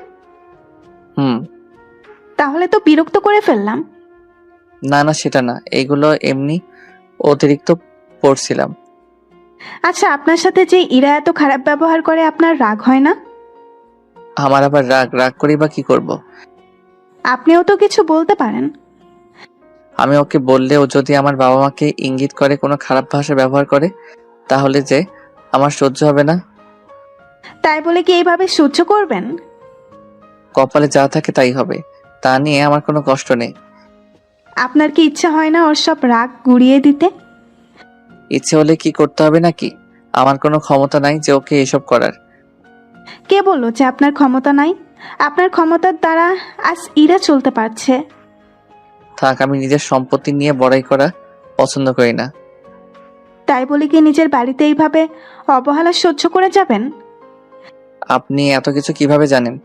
তাহলে তো বিরক্ত করে ফেললাম। না না, সেটা না, এইগুলো এমনি অতিরিক্ত পড়ছিলাম। আচ্ছা, আপনার সাথে যে ইরা এত খারাপ ব্যবহার করে আপনার রাগ হয় না? আমার আবার রাগ করি বা কি করব? আপনিও তো কিছু বলতে পারেন। আমি ওকে বললে ও যদি আমার বাবা মাকে ইঙ্গিত করে কোনো খারাপ ভাষা ব্যবহার করে তাহলে যে আমার সহ্য হবে না। তাই বলে কি এইভাবে সহ্য করবেন? কপালে যা থাকে তাই হবে, তা নিয়ে আমার কোনো কষ্ট নেই। আপনার কি ইচ্ছা হয় না ওর সব রাগ গুড়িয়ে দিতে? ইচ্ছে হলে কি করতে হবে নাকি? আমার কোনো ক্ষমতা নাই যে ওকে এসব করার। কে বললো যে আপনার ক্ষমতা নাই? আপনার ক্ষমতার দ্বারা আজ ইরা চলতে পারছে। থাক, আমি নিজের সম্পত্তি নিয়ে বড়াই করা পছন্দ করি না। তাই বলে কি নিজের বাড়িতে এইভাবে অবহেলা সহ্য করে যাবেন? আপনি এত কিছু কিভাবে জানেন?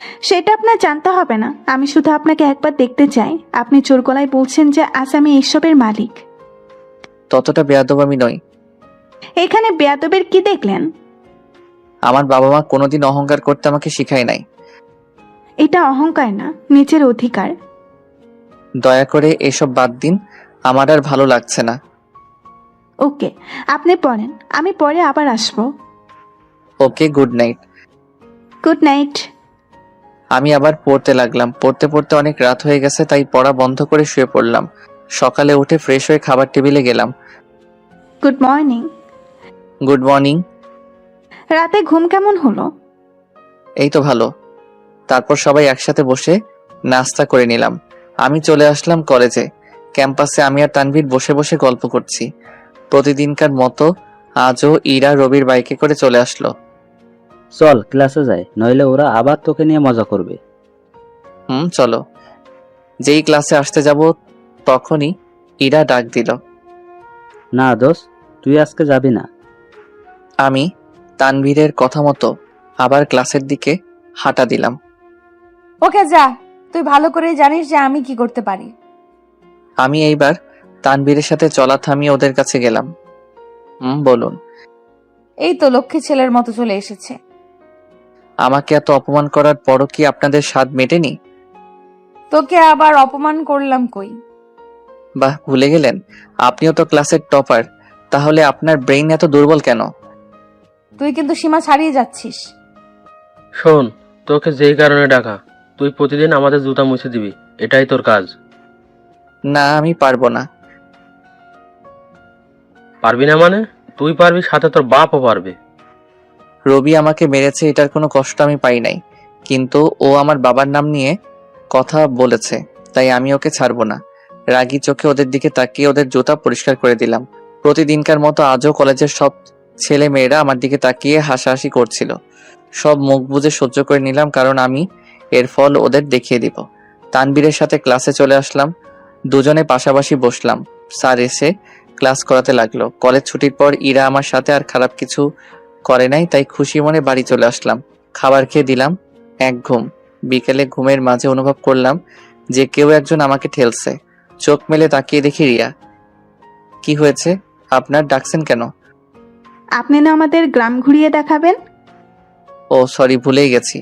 সেটা আপনার জানতে হবে না, আমি শুধু আপনাকে একবার দেখতে চাই। আপনি জোর গলায় বলছেন যে আজ আমি এইসবের মালিক। ততটা বেয়াদব আমি নই। এখানে বেয়াদবের কি দেখলেন? আমার বাবা মা কোনোদিন অহংকার করতে আমাকে শিখায় নাই। এটা অহংকার না, নিজের অধিকার। দয়া করে এসব বাদ দিন, আমার আর ভালো লাগছে না। ওকে, আপনি পড়েন, আমি পরে আবার আসবো। ওকে, গুড নাইট। Good night. আমি আবার পড়তে লাগলাম। পড়তে পড়তে অনেক রাত হয়ে গেছে, তাই পড়া বন্ধ করে শুয়ে পড়লাম। সকালে উঠে ফ্রেশ হয়ে খাবার টেবিলে গেলাম। Good morning. Good morning. রাতে ঘুম কেমন হলো? এই তো ভালো। তারপর সবাই একসাথে বসে নাস্তা করে নিলাম। আমি চলে আসলাম কলেজে। ক্যাম্পাসে আমি আর তানভীর বসে বসে গল্প করছি। প্রতিদিনকার মতো আজও ইরা রবির বাইকে করে চলে আসলো। চল ক্লাসে যাই, নইলে ওরা আবার তোকে নিয়ে মজা করবে। চলো। যেই ক্লাসে আসতে যাব তখনই ইরা ডাক দিল। না দোস্ত, তুই আজকে যাবি না। আমি তানভীরের কথা মতো আবার ক্লাসের দিকে হাঁটা দিলাম। ওকে যা, তুই ভালো করে জানিস যে আমি কি করতে পারি। আমি এইবার তানভীরের সাথে চলা থামিয়ে ওদের কাছে গেলাম। বলুন। এই তো লক্ষ্মী ছেলের মতো চলে এসেছে। আমাকে এত অপমান করার পরও কি আপনাদের স্বাদ মেটেনি? তোকে আবার অপমান করলাম কই? বাহ, ভুলে গেলেন আপনিও তো ক্লাসের টপার। তাহলে আপনার ব্রেইন এত দুর্বল কেন? তুই কিন্তু সীমা ছাড়িয়ে যাচ্ছিস। শোন, তোকে যেই কারণে ডাকা, তুই প্রতিদিন আমাদের জুতা মুছে দিবি, এটাই তোর কাজ। না, আমি পারবো না। পারবি না মানে? তুই পারবি, সাথে তোর বাপও পারবে। রবি আমাকে মেরেছে, এটার কোনো কষ্ট আমি পাই নাই, কিন্তু ও আমার বাবার নাম নিয়ে কথা বলেছে, তাই আমি ওকে ছাড়বো না। রাগী চোখে ওদের দিকে তাকিয়ে ওদের জুতা পরিষ্কার করে দিলাম। প্রতিদিনকার মতো আজও কলেজের সব ছেলে মেয়েরা আমার দিকে তাকিয়ে হাসাহাসি করছিল। সব মুখ বুজে সহ্য করে নিলাম, কারণ আমি এর ফল ওদের দেখিয়ে দিব। তানবীরের সাথে ক্লাসে চলে আসলাম। দুজনে পাশাপাশি বসলাম। স্যার এসে ক্লাস করাতে লাগলো। কলেজ ছুটির পর ইরা আমার সাথে আর খারাপ কিছু করে নাই, তাই খুশি মনে বাড়ি চলে আসলাম। খাবার খেয়ে দিলাম এক ঘুম। বিকেলে ঘুমের মাঝে অনুভব করলাম যে কেউ একজন আমাকে ঠেলছে। চোখ মেলে তাকিয়ে দেখি রিয়া। কি হয়েছে? আপনার ডাকছেন কেন? আপনি না আমাদের গ্রাম ঘুরিয়ে দেখাবেন? ও সরি, ভুলেই গেছি।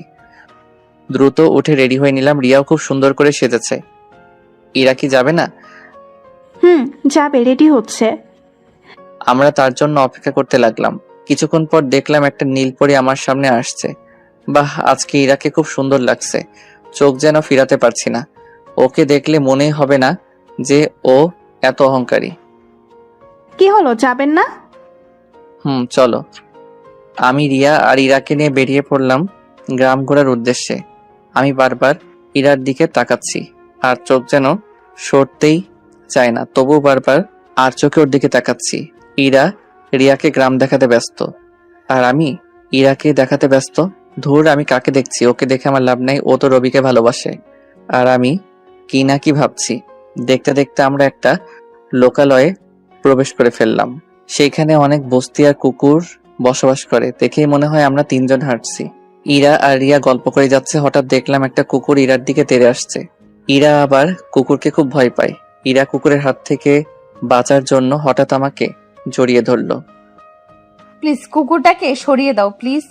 দ্রুত উঠে রেডি হয়ে নিলাম। রিয়াও খুব সুন্দর করে সেজেছে। ইরা কি যাবে না? যাবে, রেডি হচ্ছে। আমরা তার জন্য অপেক্ষা করতে লাগলাম। কিছুক্ষণ পর দেখলাম একটা নীলপরি আমার সামনে আসছে। বাহ, আজকে ইরাকে খুব সুন্দর লাগছে। চোখ যেন ফিরাতে পারছি না। ওকে দেখলে মনেই হবে না যে ও এত অহংকারী। কি হলো, যাবেন না? চলো। আমি রিয়া আর ইরাকে নিয়ে বেরিয়ে পড়লাম গ্রাম ঘোরার উদ্দেশ্যে। আমি বারবার ইরার দিকে তাকাচ্ছি, আর চোখ যেন সরতেই চায় না, তবু বারবার আর চোখে ওর দিকে তাকাচ্ছি। ইরা রিয়াকে গ্রাম দেখাতে ব্যস্ত, আর আমি ইরাকে দেখাতে ব্যস্ত। ধুর, আমি কাকে দেখছি? ওকে দেখে আমার লাভ নাই, ও তো রবিকে ভালোবাসে। আর আমি কি না কি ভাবছি। দেখতে দেখতে আমরা একটা লোকালয়ে প্রবেশ করে ফেললাম। সেইখানে অনেক বস্তি আর কুকুর বসবাস করে। দেখেই মনে হয় আমরা তিনজন হাঁটছি। ইরা আর রিয়া গল্প করে যাচ্ছে। হঠাৎ দেখলাম একটা কুকুর ইরার দিকে তেড়ে আসছে। ইরা আবার কুকুরকে খুব ভয় পায়। ইরা কুকুরের হাত থেকে বাঁচার জন্য হঠাৎ আমাকে জড়িয়ে ধরলো। প্লিজ কুকুরটাকে সরিয়ে দাও প্লিজ।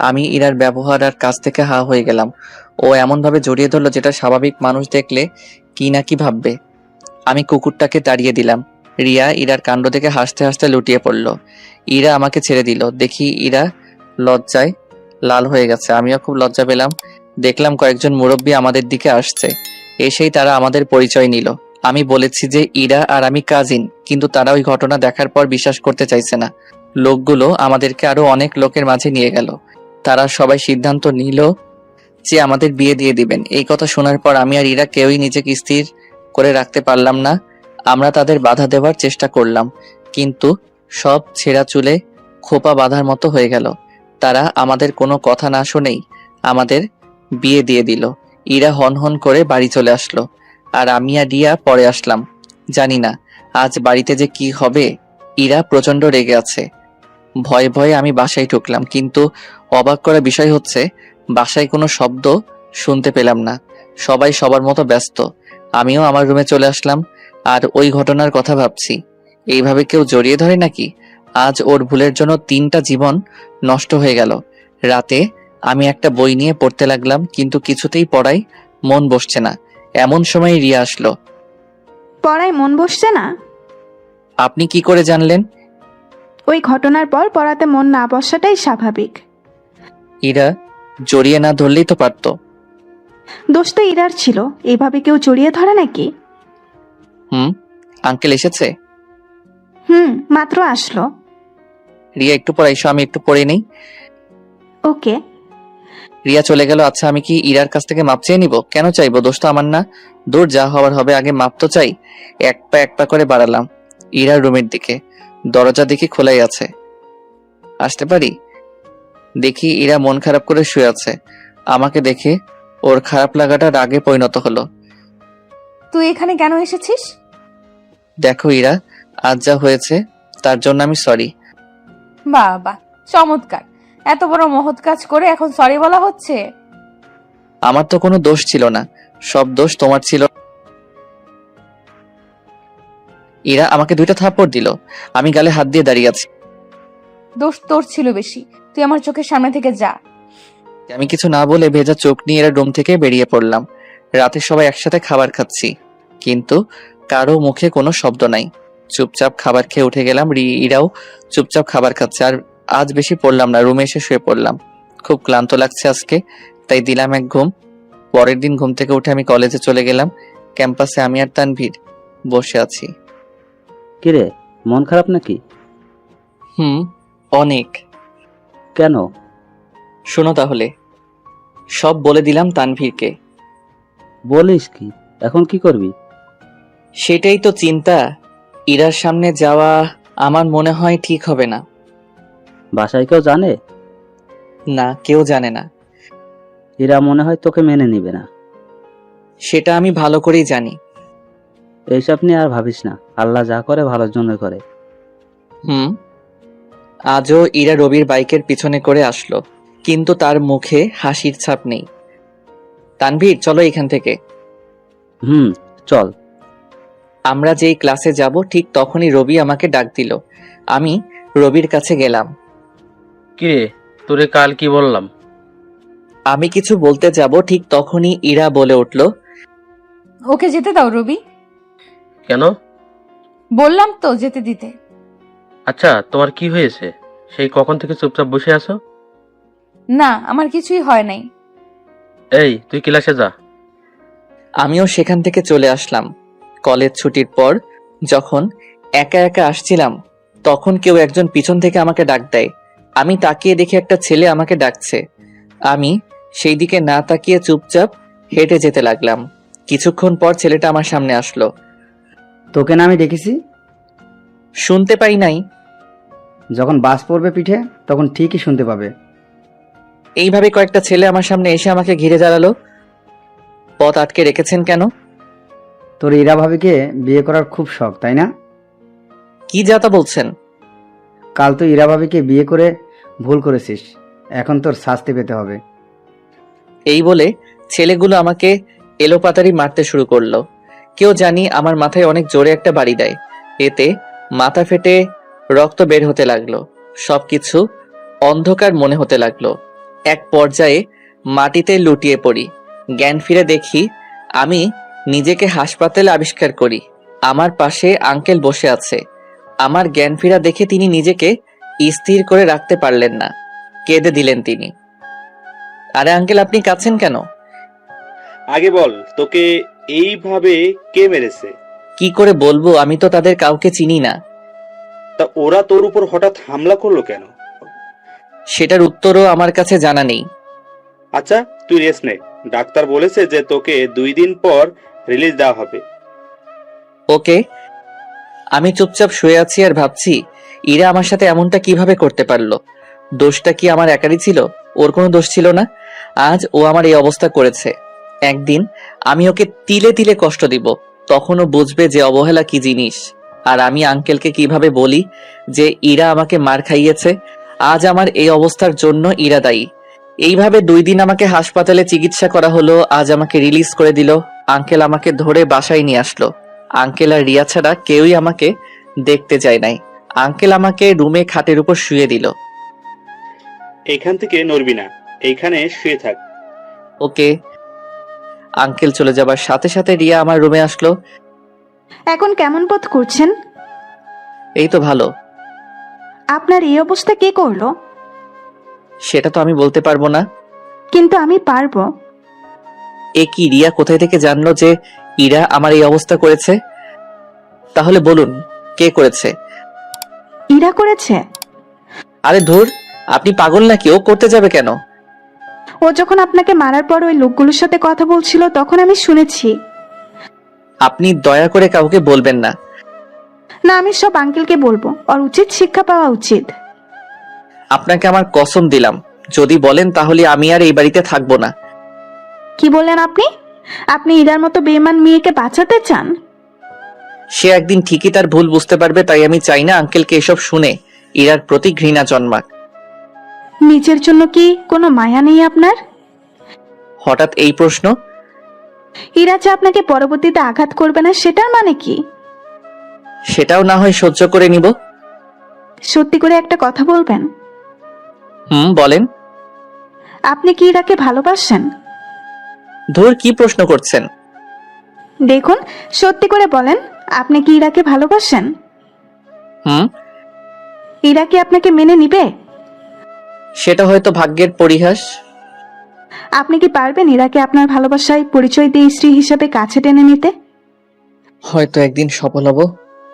আমি ইরার ব্যবহার আর কাছ থেকে হা হয়ে গেলাম। ও এমন ভাবে জড়িয়ে ধরলো যেটা স্বাভাবিক মানুষ দেখলে কি না কি ভাববে। আমি কুকুরটাকে তাড়িয়ে দিলাম। রিয়া ইরার কাণ্ড দেখে হাসতে হাসতে লুটিয়ে পড়ল। ইরা আমাকে ছেড়ে দিল। দেখি ইরা লজ্জায় লাল হয়ে গেছে। আমিও খুব লজ্জা পেলাম। দেখলাম কয়েকজন মুরব্বী আমাদের দিকে আসছে। এসেই তারা আমাদের পরিচয় নিল। আমি বলেছি যে ইরা আর আমি কাজিন, কিন্তু তারা ওই ঘটনা দেখার পর বিশ্বাস করতে চাইছে না। লোকগুলো আমাদেরকে আরো অনেক লোকের মাঝে নিয়ে গেল। তারা সবাই সিদ্ধান্ত নিল যে আমাদের বিয়ে দিয়ে দিবেন। এই কথা শোনার পর আমি আর ইরা কেউই নিজেকে স্থির করে রাখতে পারলাম না। আমরা তাদের বাধা দেওয়ার চেষ্টা করলাম, কিন্তু সব ছেঁড়া চুলে খোপা বাঁধার মতো হয়ে গেল। তারা আমাদের কোনো কথা না শুনেই আমাদের বিয়ে দিয়ে দিল। ইরা হনহন করে বাড়ি চলে আসলো, আর আমি আর রিয়া পরে আসলাম। জানি না আজ বাড়িতে যে কি হবে। ইরা প্রচন্ড রেগে আছে। ভয়ে ভয়ে আমি বাসায় ঢুকলাম, কিন্তু অবাক করা বিষয় হচ্ছে বাসায় কোনো শব্দ শুনতে পেলাম না। সবাই সবার মতো ব্যস্ত। আমিও আমার রুমে চলে আসলাম আর ওই ঘটনার কথা ভাবছি। এইভাবে কেউ জড়িয়ে ধরে নাকি? আজ ওর ভুলের জন্য 3টা জীবন নষ্ট হয়ে গেল। রাতে আমি একটা বই নিয়ে পড়তে লাগলাম, কিন্তু কিছুতেই পড়ায় মন বসছে না। এমন সময় রিয়া আসলো। পড়ায় মন বসছে না? আপনি কি করে জানলেন? ওই ঘটনার পর পড়াতে মন না বসাটাই স্বাভাবিক। ইরা জড়িয়ে না ধরলেই তো পারতো। দোষ তো ইরার ছিল, এইভাবে কেউ জড়িয়ে ধরে নাকি? আঙ্কেল এসেছে? মাত্র আসলো। রিয়া একটু পরে এসো, আমি একটু পড়ে নেই। ওকে। রিয়া চলে গেল। আচ্ছা, আমি কি ইরার কাছ থেকে মাপ চেয়ে নিব? কেন চাইবো? দোষ তো আমার না। দূর, যা হওয়ার হবে, আগে মাপ তো চাই। এক পা করে বাড়ালাম ইরার রুমের দিকে। দরজা দেখি খোলাই আছে। আসতে পারি? দেখি ইরা মন খারাপ করে শুয়ে আছে। আমাকে দেখে ওর খারাপ লাগাটা রাগে পরিণত হলো। তুই এখানে কেন এসেছিস? দেখো ইরা, আজ যা হয়েছে তার জন্য আমি সরি। বাহ, চমৎকার। এত বড় মহৎ কাজ করে এখন সরি বলা হচ্ছে? আমার তো কোনো দোষ ছিল না, সব দোষ তোমার ছিল। ইরা আমাকে 2টা থাপ্পড় দিল। আমি গালে হাত দিয়ে দাঁড়িয়ে আছি। দোষ তোর ছিল বেশি। তুই আমার চোখের সামনে থেকে যা। আমি কিছু না বলে ভেজা চোখ নিয়ে এরা রুম থেকে বেরিয়ে পড়লাম। রাতে সবাই একসাথে খাবার খাচ্ছি, কিন্তু কারো মুখে কোনো শব্দ নাই। চুপচাপ খাবার খেয়ে উঠে গেলাম। ইরাও চুপচাপ খাবার খাচ্ছে। আর আজ বেশি পড়লাম না, রুমে এসে শুয়ে পড়লাম। খুব ক্লান্ত লাগছে আজকে, তাই দিলাম এক ঘুম। পরের দিন ঘুম থেকে উঠে আমি কলেজে চলে গেলাম। ক্যাম্পাসে আমি আর তানভীর বসে আছি। কিরে, মন খারাপ নাকি? অনেক। কেন? শোনো তাহলে, সব বলে দিলাম তানভীরকে। বলিস কি? এখন কি করবি? সেটাই তো চিন্তা। ইরার সামনে যাওয়া আমার মনে হয় ঠিক হবে না। বাসায় কেউ জানে? না, কেউ জানে না। এরা মনে হয় তোকে মেনে নিবে না। সেটা আমি ভালো করেই জানি। এইসব নিয়ে আর ভাবিস না, আল্লাহ যা করে ভালোর জন্য করে। আজও ইরা রবির বাইকের পিছনে করে আসলো, কিন্তু তার মুখে হাসির ছাপ নেই। তানভীর, চলো এখান থেকে। চল। আমরা যেই ক্লাসে যাব ঠিক তখনই রবি আমাকে ডাক দিল। আমি রবির কাছে গেলাম। কিরে, তোরে কাল কি বললাম? আমি কিছু বলতে যাব ঠিক তখনই ইরা বলে উঠল, ওকে যেতে দাও রবি। কেন? বললাম তো যেতে দিতে। আচ্ছা, তোমার কি হয়েছে? সেই কখন থেকে চুপচাপ বসে আছো? না, আমার কিছুই হয় নাই। এই, তুই ক্লাসে যা। আমিও সেখান থেকে চলে আসলাম। কলেজ ছুটির পর যখন একা একা আসছিলাম, তখন কেউ একজন পিছন থেকে আমাকে ডাক দেয়। আমি তাকিয়ে দেখি একটা ছেলে আমাকে ডাকছে। আমি সেই দিকে না তাকিয়ে চুপচাপ হেঁটে যেতে লাগলাম। কিছুক্ষণ পর ছেলেটা আমার সামনে আসলো। তোকে না আমি দেখেছি? শুনতে পাই নাই? যখন বাস পড়বে পিঠে তখন ঠিকই শুনতে পাবে। এইভাবে কয়েকটা ছেলে আমার সামনে এসে আমাকে ঘিরে দাঁড়ালো। পথ আটকে রেখেছেন কেন? তোর ইরা ভাবিকে বিয়ে করার খুব শখ, তাই না? কি যাতা বলছেন? কাল তুই ইরা ভাবিকে বিয়ে করে ভুল করেছিস, এখন তোর শাস্তি পেতে হবে। এই বলে ছেলেগুলো আমাকে এলোপাতাড়ি মারতে শুরু করলো। কেউ জানি আমার মাথায় অনেক জোরে একটা বাড়ি দেয়। এতে মাথা ফেটে রক্ত বের হতে লাগলো। সবকিছু অন্ধকার মনে হতে লাগলো। এক পর্যায়ে মাটিতে লুটিয়ে পড়ি। জ্ঞান ফিরে দেখি আমি নিজেকে হাসপাতালে আবিষ্কার করি। আমার পাশে আঙ্কেল বসে আছে। আমার জ্ঞান ফিরা দেখে তিনি নিজেকে স্থির করে রাখতে পারলেন না, কেঁদে দিলেন তিনি। আরে আঙ্কেল, আপনি কাঁদছেন কেন? আগে বল, তোকে এইভাবে কে মেরেছে? কি করে বলবো, আমি তো তাদের কাউকে চিনি না। তা ওরা তোর উপর হঠাৎ হামলা করলো কেন? সেটার উত্তরও আমার কাছে জানা নেই। আচ্ছা, তুই রেস্ট নে। ডাক্তার বলেছে যে তোকে 2 দিন পর রিলিজ দেওয়া হবে। ওকে। আমি চুপচাপ শুয়ে আছি আর ভাবছি ইরা আমার সাথে এমনটা কিভাবে করতে পারলো। দোষটা কি আমার একারই ছিল? ওর কোনো দোষ ছিল না। আজ ও আমার এই অবস্থা করেছে। একদিন আমি ওকে তিলে তিলে কষ্ট দিব, তখন ও বুঝবে যে অবহেলা কি জিনিস। আর আমি আঙ্কেলকে কিভাবে বলি যে ইরা আমাকে মার খাইয়েছে? আজ আমার এই অবস্থার জন্য ইরা দায়ী। এইভাবে 2 দিন আমাকে হাসপাতালে চিকিৎসা করা হলো, আজ আমাকে রিলিজ করে দিল। আঙ্কেল আমাকে ধরে বাসায় নিয়ে আসলো। আঙ্কেল আর রিয়া ছাড়া কেউই আমাকে দেখতে যায় নাই। আঙ্কেল আমাকে রুমে খাটের উপর শুয়ে দিল। এখান থেকে নড়বি না, এইখানে শুয়ে থাক। ওকে। আঙ্কেল চলে যাবার সাথে সাথে রিয়া আমার রুমে আসলো। এখন কেমন বোধ করছেন? এই তো ভালো। আপনার এই অবস্থা কে করলো? সেটা তো আমি বলতে পারবো না। কিন্তু আমি পারবো। এ কি, রিয়া কোথায় থেকে জানলো যে ইরা আমার এই অবস্থা করেছে? তাহলে বলুন কে করেছে? ইরা করেছে। আরে ধুর, আপনি পাগল নাকি? ও করতে যাবে কেন? ও যখন আপনাকে মারার পর ওই লোকগুলোর সাথে কথা বলছিল তখন আমি শুনেছি। আপনি দয়া করে কাউকে বলবেন না। না, আমি সব আঙ্কেলকে বলবো, ওর উচিত শিক্ষা পাওয়া উচিত। আপনাকে আমার কসম দিলাম, যদি বলেন তাহলে আমি আর এই বাড়িতে থাকবো না। কি বললেন আপনি? আপনি ইরার মতো বেঈমান মেয়েকে বাঁচাতে চান? সে একদিন ঠিকই তার ভুল বুঝতে পারবে, তাই আমি চাই না আঙ্কেলকে এসব শুনে ইরার প্রতি ঘৃণা জন্মাক। নিজের জন্য কি কোনো মায়া নেই আপনার? হঠাৎ এই প্রশ্ন? ইরা যে আপনাকে পরবর্তীতে আঘাত করবে না সেটার মানে কি? সেটাও না হয় সহ্য করে নিব। সত্যি করে একটা কথা বলবেন? বলেন। আপনি কি ইরাকে ভালোবাসেন? ধুর, কি প্রশ্ন করছেন? দেখুন, সত্যি করে বলেন, আপনি কি ইরাকে ভালোবাসেন? ইরা কি আপনাকে মেনে নিবে? সেটা হয়তো ভাগ্যের পরিহাস। আপনি কি পারবেন ইরাকে আপনার ভালোবাসায় পরিচয় দিয়ে স্ত্রী হিসেবে কাছে টেনে নিতে? হয়তো একদিন সফল হব।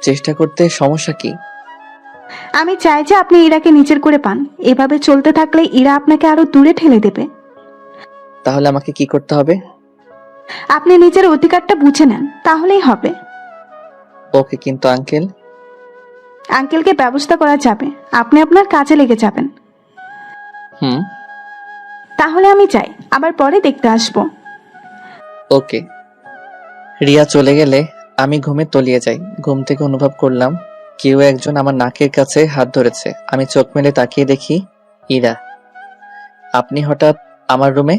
চেষ্টা করতে সমস্যা কি? আমি চাই যে আপনি ইরাকে নিজের করে পান। এভাবে চলতে থাকলে ইরা আপনাকে আরো দূরে ঠেলে দেবে। তাহলে আমাকে কি করতে হবে? আপনি নিজের অধিকারটা বুঝে নেন, তাহলেই হবে। ওকে, কিন্তু আঙ্কেল? আঙ্কেলকে ব্যবস্থা করা যাবে, আপনি আপনার কাজে লেগে যাবেন। তাহলে আমি যাই, আবার পরে দেখতে আসবো। ওকে। রিয়া চলে গেলে আমি ঘুমে তলিয়ে যাই। ঘুম থেকে অনুভব করলাম কেউ একজন আমার নাকের কাছে হাত ধরেছে। আমি চোখ মেলে তাকিয়ে দেখি ইরা। আপনি হঠাৎ আমার রুমে?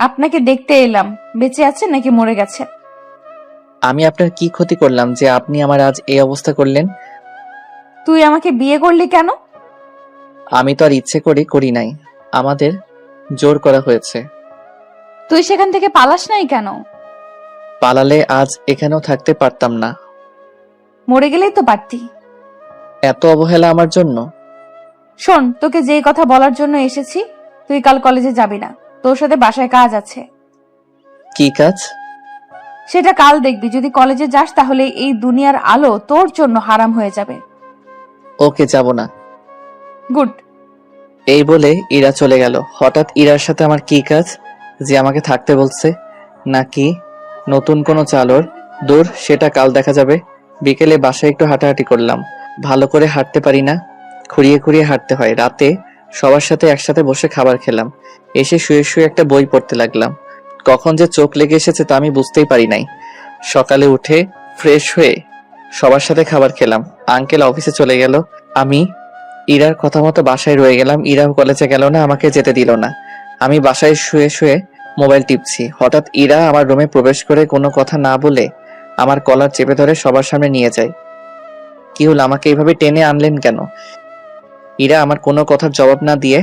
আপনাকে দেখতে এলাম। বেঁচে আছেন নাকি মরে গেছে? আমি আপনার কি ক্ষতি করলাম যে আপনি আমার আজ এই অবস্থা করলেন? তুই আমাকে বিয়ে করলি কেন? আমি তো আর ইচ্ছে করে করি নাই, আমাদের জোর করা হয়েছে। তুই সেখান থেকে পালাস নাই কেন? পালালে আজ এখানেও থাকতে পারতাম না। মরে গেলেই তো পারতি। এত অবহেলা আমার জন্য? শোন, তোকে যে কথা বলার জন্য এসেছি, তুই কাল কলেজে যাবি না। তোর সাথে বাসায় কাজ আছে। কি কাজ? সেটা কাল দেখবি। যদি কলেজে যাস তাহলে এই দুনিয়ার আলো তোর জন্য হারাম হয়ে যাবে। ওকে, যাব না। গুড। এই বলে ইরা চলে গেল। হঠাৎ ইরার সাথে আমার কি কাজ যে আমাকে থাকতে বলছে? নাকি নতুন কোনো চালর? দূর, সেটা কাল দেখা যাবে। বিকেলে বাসায় একটু হাঁটাহাঁটি করলাম। ভালো করে হাঁটতে পারি না, খুঁড়িয়ে খুঁড়িয়ে হাঁটতে হয়। রাতে সবার সাথে একসাথে বসে খাবার খেলাম। এসে শুয়ে শুয়ে একটা বই পড়তে লাগলাম। কখন যে চোখ লেগে এসেছে তা আমি বুঝতেই পারি নাই। সকালে উঠে ফ্রেশ হয়ে সবার সাথে খাবার খেলাম। আঙ্কেল অফিসে চলে গেল। আমি ইরার কথা মতো বাসায় রয়ে গেলাম। ইরাও কলেজে গেল না, আমাকে যেতে দিল না। আমি বাসায় শুয়ে শুয়ে মোবাইল টিপছি। হঠাৎ ইরা আমার রুমে প্রবেশ করে কোনো কথা না বলে আমার কলার চেপে ধরে সবার সামনে নিয়ে যায়। কি হলো, আমাকে এইভাবে টেনে আনলেন কেন? ইরা আমার কোনো কথার জবাব না দিয়ে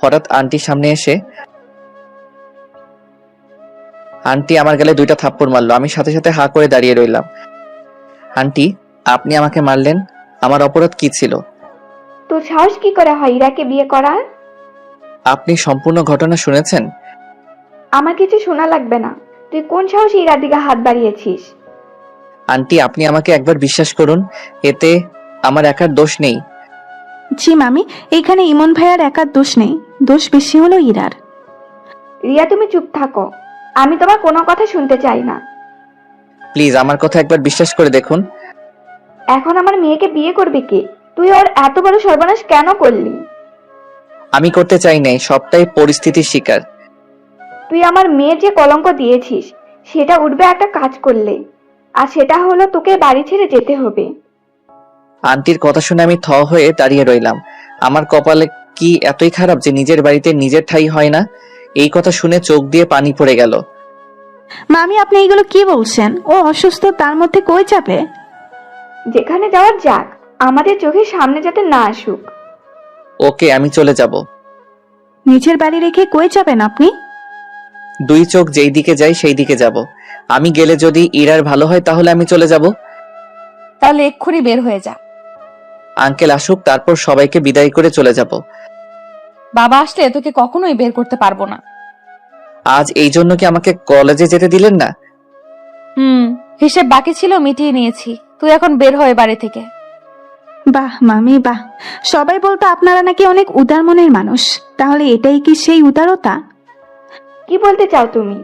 হঠাৎ আন্টির সামনে এসে আন্টি আমার গালে 2টা থাপ্পড় মারলো। আমি সাথে সাথে হা করে দাঁড়িয়ে রইলাম। আন্টি, আপনি আমাকে মারলেন, আমার অপরাধ কি ছিল? তোর সাহস কি করে হয় ইরাকে বিয়ে করার? আপনি সম্পূর্ণ ঘটনা শুনেছেন? আমার কিছু শোনা লাগবে না। তুই কোন সাহসে ইরার দিকে হাত বাড়িয়েছিস? আন্টি, আপনি আমাকে একবার বিশ্বাস করুন, এতে আমার একার দোষ নেই। জি মামি, এখানে ইমন ভাইয়ার একার দোষ নেই, দোষ বেশি হলো ইরার। রিয়া, তুমি চুপ থাকো। আমি তোমার কোনো কথা শুনতে চাই না। প্লিজ আমার কথা একবার বিশ্বাস করে দেখুন। এখন আমার মেয়েকে বিয়ে করবে কে? তুই ওর এত বড় সর্বনাশ কেন করলি? আমি করতে চাই নাই, সবটাই পরিস্থিতির শিকার। তুই আমার মেয়ের যে কলঙ্ক দিয়েছিস সেটা উঠবে একটা কাজ করলে, আর সেটা হলো তোকে বাড়ি ছেড়ে যেতে হবে। আন্টির কথা শুনে আমি থ হয়ে দাঁড়িয়ে রইলাম। আমার কপালে কি এতই খারাপ যে নিজের বাড়িতে নিজের ঠাঁই হয় না? এই কথা শুনে চোখ দিয়ে পানি পড়ে গেল। মামি, আপনি এইগুলো কি বলছেন? ও অসুস্থ, তার মধ্যে কই যাবে? যেখানে যাওয়ার যাক, আমাদের চোখের সামনে যাতে না আসুক। ওকে, আমি চলে যাব। নিজের বাড়ি রেখে কই যাবেন আপনি? দুই চোখ যেই দিকে যায় সেই দিকে যাব। আমি গেলে যদি ইরার ভালো হয় তাহলে আমি চলে যাব। তাহলে এক্ষুনি বের হয়ে যা। আঙ্কেল আসুক, তারপর সবাইকে বিদায় করে চলে যাব। বাবা আসলে তোকে কখনোই বের করতে পারবো না। আজ এই জন্য কি আমাকে কলেজে যেতে দিলেন না? হিসেব বাকি ছিল, মিটিয়ে নিয়েছি। তুই এখন বের হয়ে বাড়ি থেকে। বাহ মামি বাহ, সবাই বলতো আপনারা নাকি অনেক উদার মনের মানুষ, তাহলে এটাই কি সেই উদারতা? কি বলতে চাও তুমি?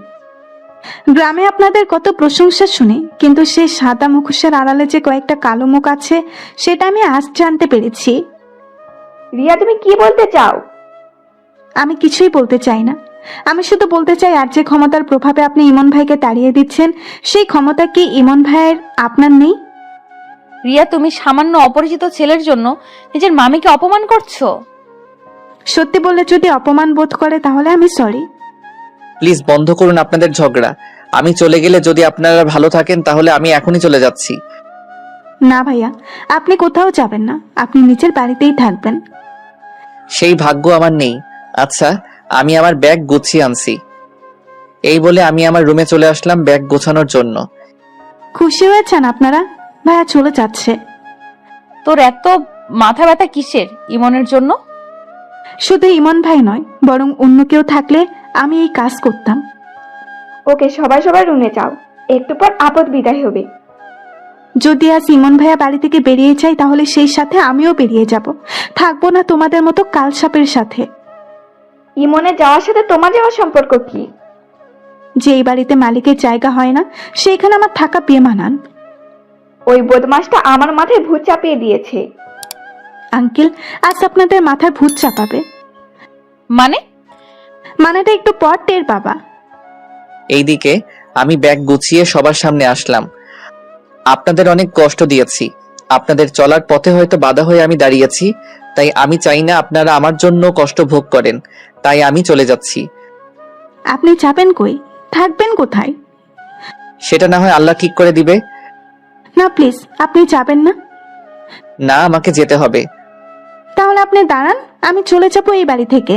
গ্রামে আপনাদের কত প্রশংসা শুনি, কিন্তু সেই সাদা মুখোশের আড়ালে যে কয়েকটা কালো মুখ আছে সেটা আমি আজ জানতে পেরেছি। রিয়া, তুমি কি বলতে চাও? আমি কিছুই বলতে চাই না। আমি শুধু বলতে চাই, আর যে ক্ষমতার প্রভাবে আপনি ইমন ভাইকে তাড়িয়ে দিচ্ছেন, সেই ক্ষমতা কি ইমন ভাইয়ের আপনার নেই? রিয়া, তুমি সামান্য অপরিচিত ছেলের জন্য নিজের মামিকে অপমান করছো। সত্যি বললে যদি অপমান বোধ করে তাহলে আমি সরি। প্লিজ বন্ধ করুন আপনাদের ঝগড়া। আমি চলে গেলে যদি আপনারা ভালো থাকেন তাহলে আমি এখনই চলে যাচ্ছি। না ভাইয়া, আপনি কোথাও যাবেন না, আপনি নিজের বাড়িতেই থাকবেন। সেই ভাগ্য আমার নেই। আচ্ছা, আমি আমার ব্যাগ গুছিয়ে আনছি। এই বলে আমি আমার রুমে চলে আসলাম ব্যাগ গোছানোর জন্য। খুশি হয়েছেন আপনারা? ভাইয়া চলে যাচ্ছে। তোর এত মাথা ব্যথা কিসের ইমনের জন্য? শুধু ইমন ভাই নয়, বরং অন্য কেউ থাকলে আমি এই কাজ করতাম। ওকে, সবাই সবার রুমে যাও, একটু পর আপদ বিদায় হবে। যদি আজ ইমন ভাইয়া বাড়ি থেকে বেরিয়ে যায় তাহলে সেই সাথে আমিও বেরিয়ে যাব, থাকবো না তোমাদের মতো কালসাপের সাথে। ইমনে যাওয়ার সাথে তোমার যাওয়ার সম্পর্ক কি? যে এই বাড়িতে মালিকের জায়গা হয় না, সেইখানে আমার থাকা বেমানান। ওই বদমাসটা আমার মাথায় ভূত চাপিয়ে দিয়েছে। আঙ্কেল, আজ আপনাদের মাথার ভূত চাপাবে। মানেটা একটু পর টের বাবা। এইদিকে আমি ব্যাগ গুছিয়ে সবার সামনে আসলাম। আপনাদের অনেক কষ্ট দিয়েছি, আপনাদের চলার পথে হয়তো বাধা হয়ে আমি দাঁড়িয়েছি, তাই আমি চাই না আপনারা আমার জন্য কষ্ট ভোগ করেন, তাই আমি চলে যাচ্ছি। আপনি যাবেন কই? থাকবেন কোথায়? সেটা না হয় আল্লাহ ঠিক করে দিবে। না প্লিজ, আপনি যাবেন না। না, আমাকে যেতে হবে। তাহলে আপনি দাঁড়ান, আমি চলে যাবো এই বাড়ি থেকে।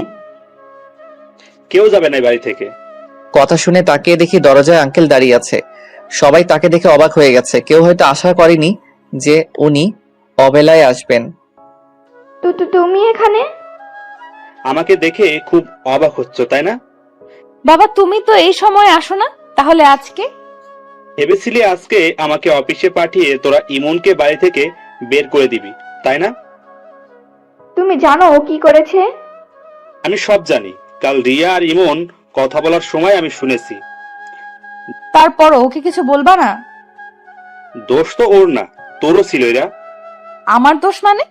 কেউ যাবে না এই বাড়ি থেকে। কথা শুনে তাকিয়ে দেখি দরজায় আঙ্কেল দাঁড়িয়ে আছে। সবাই তাকে দেখে অবাক হয়ে গেছে। কেউ হয়তো আশা করেনি যে উনি অবেলায় আসবেন। তো তুমি এখানে? আমাকে দেখে খুব অবাক হচ্ছ, তাই না? বাবা, তুমি তো এই সময় আসো না, তাহলে আজকে? ভেবেছিলি আজকে আমাকে অফিসে পাঠিয়ে তোরা ইমনকে বাড়ি থেকে বের করে দিবি, তাই না? তুমি জানো ও কি করেছে? আমি সব জানি। কাল রিয়া আর ইমন কথা বলার সময় আমি শুনেছি। তারপর ওকে কিছু বলবা না? দোষ তো ওর না, তোরও ছিল এরা। আমার দোষ মানে?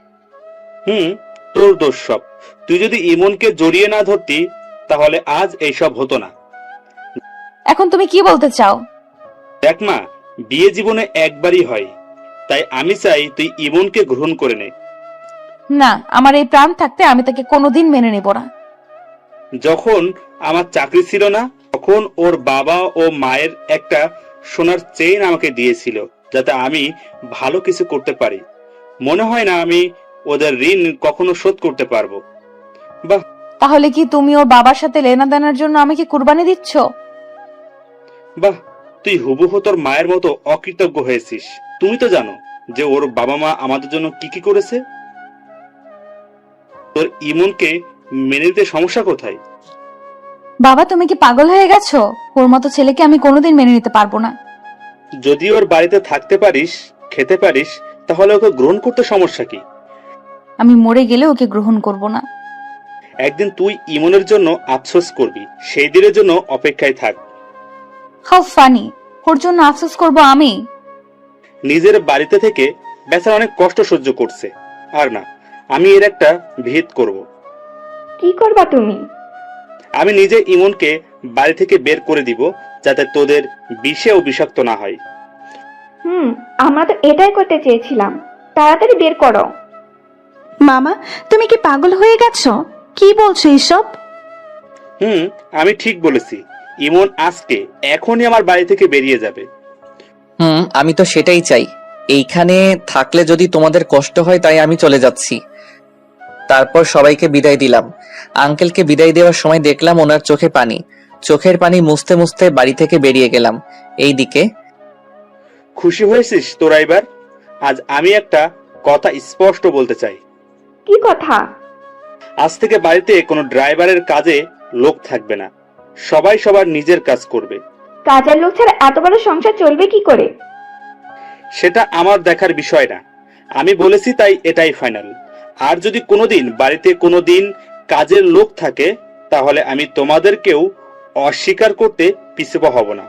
তোর দোষ সব। তুই যদি ইমনকে জড়িয়ে না ধরতি তাহলে আজ এইসব হতো না। এখন তুমি কি বলতে চাও? দেখ মা, বিয়ে জীবনে একবারই হয়, তাই আমি চাই তুই ইমনকে গ্রহণ করে নে। না, আমার এই প্রাণ থাকতে আমি তাকে কোনোদিন মেনে নেব না। যখন আমার চাকরি ছিল না তখন ওর বাবা ও মায়ের একটা সোনার চেইন আমাকে দিয়েছিল যাতে আমি ভালো কিছু করতে পারি। মনে হয় না আমি ওদের ঋণ কখনো শোধ করতে পারবো। বাহ, তাহলে কি তুমি ওর বাবার সাথে লেনাদেনার জন্য আমাকে কুরবানি দিচ্ছ? বাহ, তুই হুবহু তোর মায়ের মতো অকৃতজ্ঞ হয়েছিস। তুমি তো জানো যে ওর বাবা মা আমাদের জন্য কি কি করেছে। তোর ইমনকে মেনে নিতে সমস্যা কোথায়? বাবা, তুমি কি পাগল হয়ে গেছো? ওর মতো ছেলেকে আমি কোনোদিন মেনে নিতে পারবো না। যদি ওর বাড়িতে থাকতে পারিস, খেতে পারিস, তাহলে ওকে গ্রহণ করতে সমস্যা কি? আমি মরে গেলে ওকে গ্রহণ করব না। একদিন তুই ইমনের জন্য আফসোস করবি, সেই দিনের জন্য অপেক্ষায় থাক। How funny! ওর জন্য আফসোস করব আমি? নিজের বাড়িতে থেকে বেচারা অনেক কষ্ট সহ্য করছে, আর না, আমি এর একটা ভিত করব। কি করবা তুমি? আমি নিজে ইমনকে বাড়ি থেকে বের করে দিব যাতে তোদের বিষেও বিষাক্ত না হয়। আমরা তো এটাই করতে চেয়েছিলাম। তাড়াতাড়ি বের করো। মামা, তুমি কি পাগল হয়ে গেছো? কি বলছো এসব? আমি ঠিক বলেছি। ইমন আজকে এখনই আমার বাড়ি থেকে বেরিয়ে যাবে। আমি তো সেটাই চাই। এইখানে থাকলে যদি তোমাদের কষ্ট হয় তাই আমি চলে যাচ্ছি। তারপর সবাইকে বিদায় দিলাম। আঙ্কেলকে বিদায় দেওয়ার সময় দেখলাম ওনার চোখে পানি। চোখের পানি মুছতে মুছতে বাড়ি থেকে বেরিয়ে গেলাম। এইদিকে খুশি হয়েছিস তোরা এবার? আজ আমি একটা কথা স্পষ্ট বলতে চাই। কি কথা? আজ থেকে বাড়িতে কোনো ড্রাইভারের কাজে লোক থাকবে না। সবাই সবার নিজের কাজ করবে। কাজের লোক ছাড়া এত বড় সংসার চলবে কি করে? সেটা আমার দেখার বিষয় না। আমি বলেছি তাই এটাই ফাইনাল। আর যদি কোনোদিন বাড়িতে কোনোদিন কাজের লোক থাকে তাহলে আমি তোমাদেরকেও অস্বীকার করতে পিছপা হব না।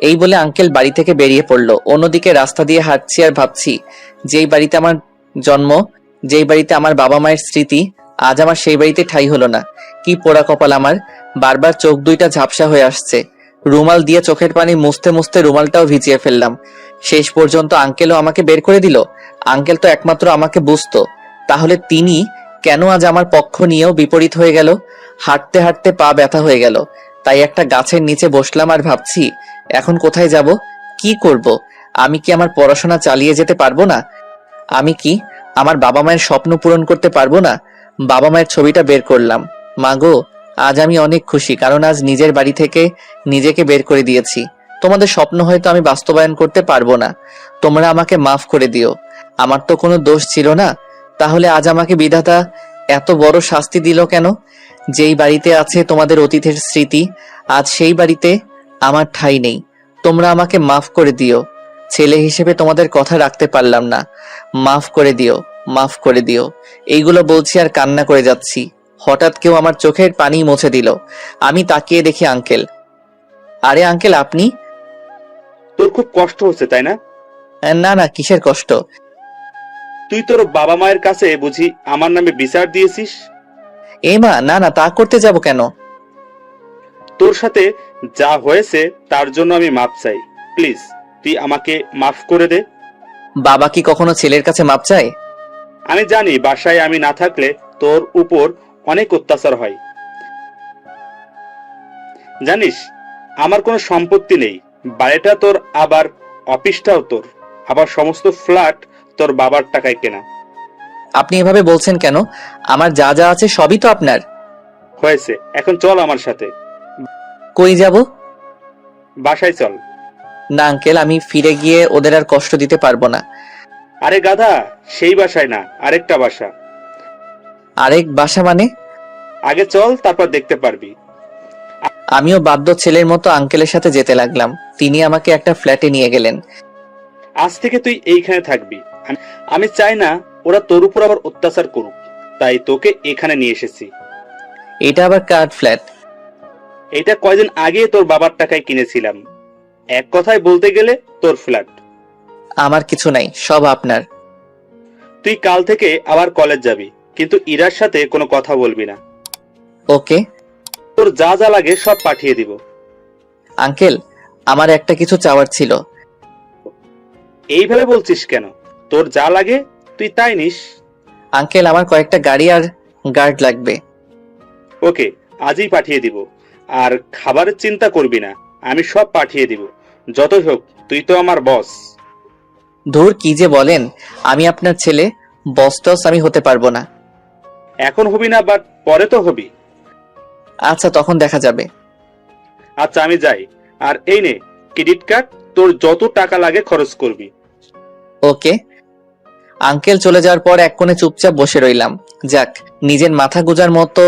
এই বলে আঙ্কেল বাড়ি থেকে বেরিয়ে পড়লো। অন্যদিকে রাস্তা দিয়ে হাঁটছি আর ভাবছি, যেই বাড়িতে আমার জন্ম, যেই বাড়িতে আমার বাবা মায়ের স্মৃতি, আজ আমার সেই বাড়িতে ঠাঁই হলো না। কি পোড়া কপাল আমার। বারবার চোখ দুইটা ঝাপসা হয়ে আসছে। রুমাল দিয়ে চোখের পানি মুছতে মুছতে রুমালটাও ভিজিয়ে ফেললাম। শেষ পর্যন্ত আঙ্কেলও আমাকে বের করে দিল। আঙ্কেল তো একমাত্র আমাকে বুঝতো, তাহলে তিনি কেন আজ আমার পক্ষ নিয়েও বিপরীত হয়ে গেল? হাঁটতে হাঁটতে পা ব্যথা হয়ে গেল। তাই একটা গাছের নিচে বসলাম আর ভাবছি, এখন কোথায় যাব, কি করব? আমি কি আমার পড়াশোনা চালিয়ে যেতে পারবো না? আমি কি আমার বাবা মায়ের স্বপ্ন পূরণ করতে পারবো না? বাবা মায়ের ছবিটা বের করলাম। মাগো, আজ আমি অনেক খুশি, কারণ আজ নিজের বাড়ি থেকে নিজেকে বের করে দিয়েছি। তোমাদের স্বপ্ন হয়তো আমি বাস্তবায়ন করতে পারবো না, তোমরা আমাকে মাফ করে দিও। আমার তো কোনো দোষ ছিল না, তাহলে আজ আমাকে বিধাতা এত বড় শাস্তি দিল কেন? যেই বাড়িতে আছে তোমাদের অতীতের স্মৃতি, আজ সেই বাড়িতে আমার ঠাঁই নেই। তোমরা আমাকে মাফ করে দিও। ছেলে হিসেবে তোমাদের কথা রাখতে পারলাম না। মাফ করে দিও, মাফ করে দিও। এইগুলো বলছি আর কান্না করে যাচ্ছি। হঠাৎ কেউ আমার চোখের পানি মুছে দিল। আমি তাকিয়ে দেখি আঙ্কেল। আরে আঙ্কেল, আপনি? তোর খুব কষ্ট হচ্ছে তাই না? না না, কিসের কষ্ট? তুই তোর বাবা মায়ের কাছে বুঝি আমার নামে বিচার দিয়েছিস? এ মা, না না, তা করতে যাব কেন? তোর সাথে যা হয়েছে তার জন্য আমি মাপ চাই। প্লিজ তুই আমাকে মাফ করে দে। বাবা কি কখনো ছেলের কাছে মাপ চায়? আমি জানি বাসায় আমি না থাকলে তোর উপর অনেক অত্যাচার হয়। জানিস আমার কোনো সম্পত্তি নেই। বাড়িটা তোর, আবার অফিসটাও তোর, আবার সমস্ত ফ্ল্যাট তোর বাবার টাকায় কেনা। আপনি এভাবে বলছেন কেন? আমার যা যা আছে সবই তো আপনার। হয়েছে, এখন চল আমার সাথে। কই যাব? বাসায় চল। না আঙ্কেল, আমি ফিরে গিয়ে ওদের আর কষ্ট দিতে পারবো না। আরে গাধা, সেই বাসায় না, আরেকটা বাসা। আরেক বাসা মানে? আগে চল, তারপর দেখতে পারবি। আমিও বাধ্য ছেলের মতো আঙ্কেলের সাথে যেতে লাগলাম। তিনি আমাকে একটা ফ্ল্যাটে নিয়ে গেলেন। আজ থেকে তুই এইখানে থাকবি। আমি চাই না ওরা তোর উপর আবার অত্যাচার করুক, তাই তোকে এখানে নিয়ে এসেছি। এটা আবার কার ফ্ল্যাট? এটা কয়দিন আগে তোর বাবার টাকায় কিনেছিলাম। এক কথায় বলতে গেলে তোর ফ্ল্যাট। আমার কিছু নাই, সব আপনার। তুই কাল থেকে আবার কলেজ যাবি, কিন্তু ইরার সাথে কোনো কথা বলবি না। ওকে তোর যা যা লাগে সব পাঠিয়ে দিব। আঙ্কেল, আমার একটা কিছু চাওয়ার ছিল। এইভাবে বলছিস কেন? তোর যা লাগে তুই তাই নিস। আঙ্কেল, আমার কয়েকটা গাড়ি আর গার্ড লাগবে। ওকে, আজই পাঠিয়ে দিব। আর খাবারের চিন্তা করবি না, আমি সব পাঠিয়ে দিব। যতই হোক তুই তো আমার বস। ধুর, কি যে বলেন! আমি আপনার ছেলে, বস টস আমি হতে পারবো না। এখন হবি না, বাট পরে তো হবি। আচ্ছা, তখন দেখা যাবে। আচ্ছা আমি যাই। আর এই নে ক্রেডিট কার্ড, তোর যত টাকা লাগে খরচ করবি। ওকে। আঙ্কেল চলে যাওয়ার পর এক কোণে চুপচাপ বসে রইলাম। যাক, নিজের মাথা গোজার মতো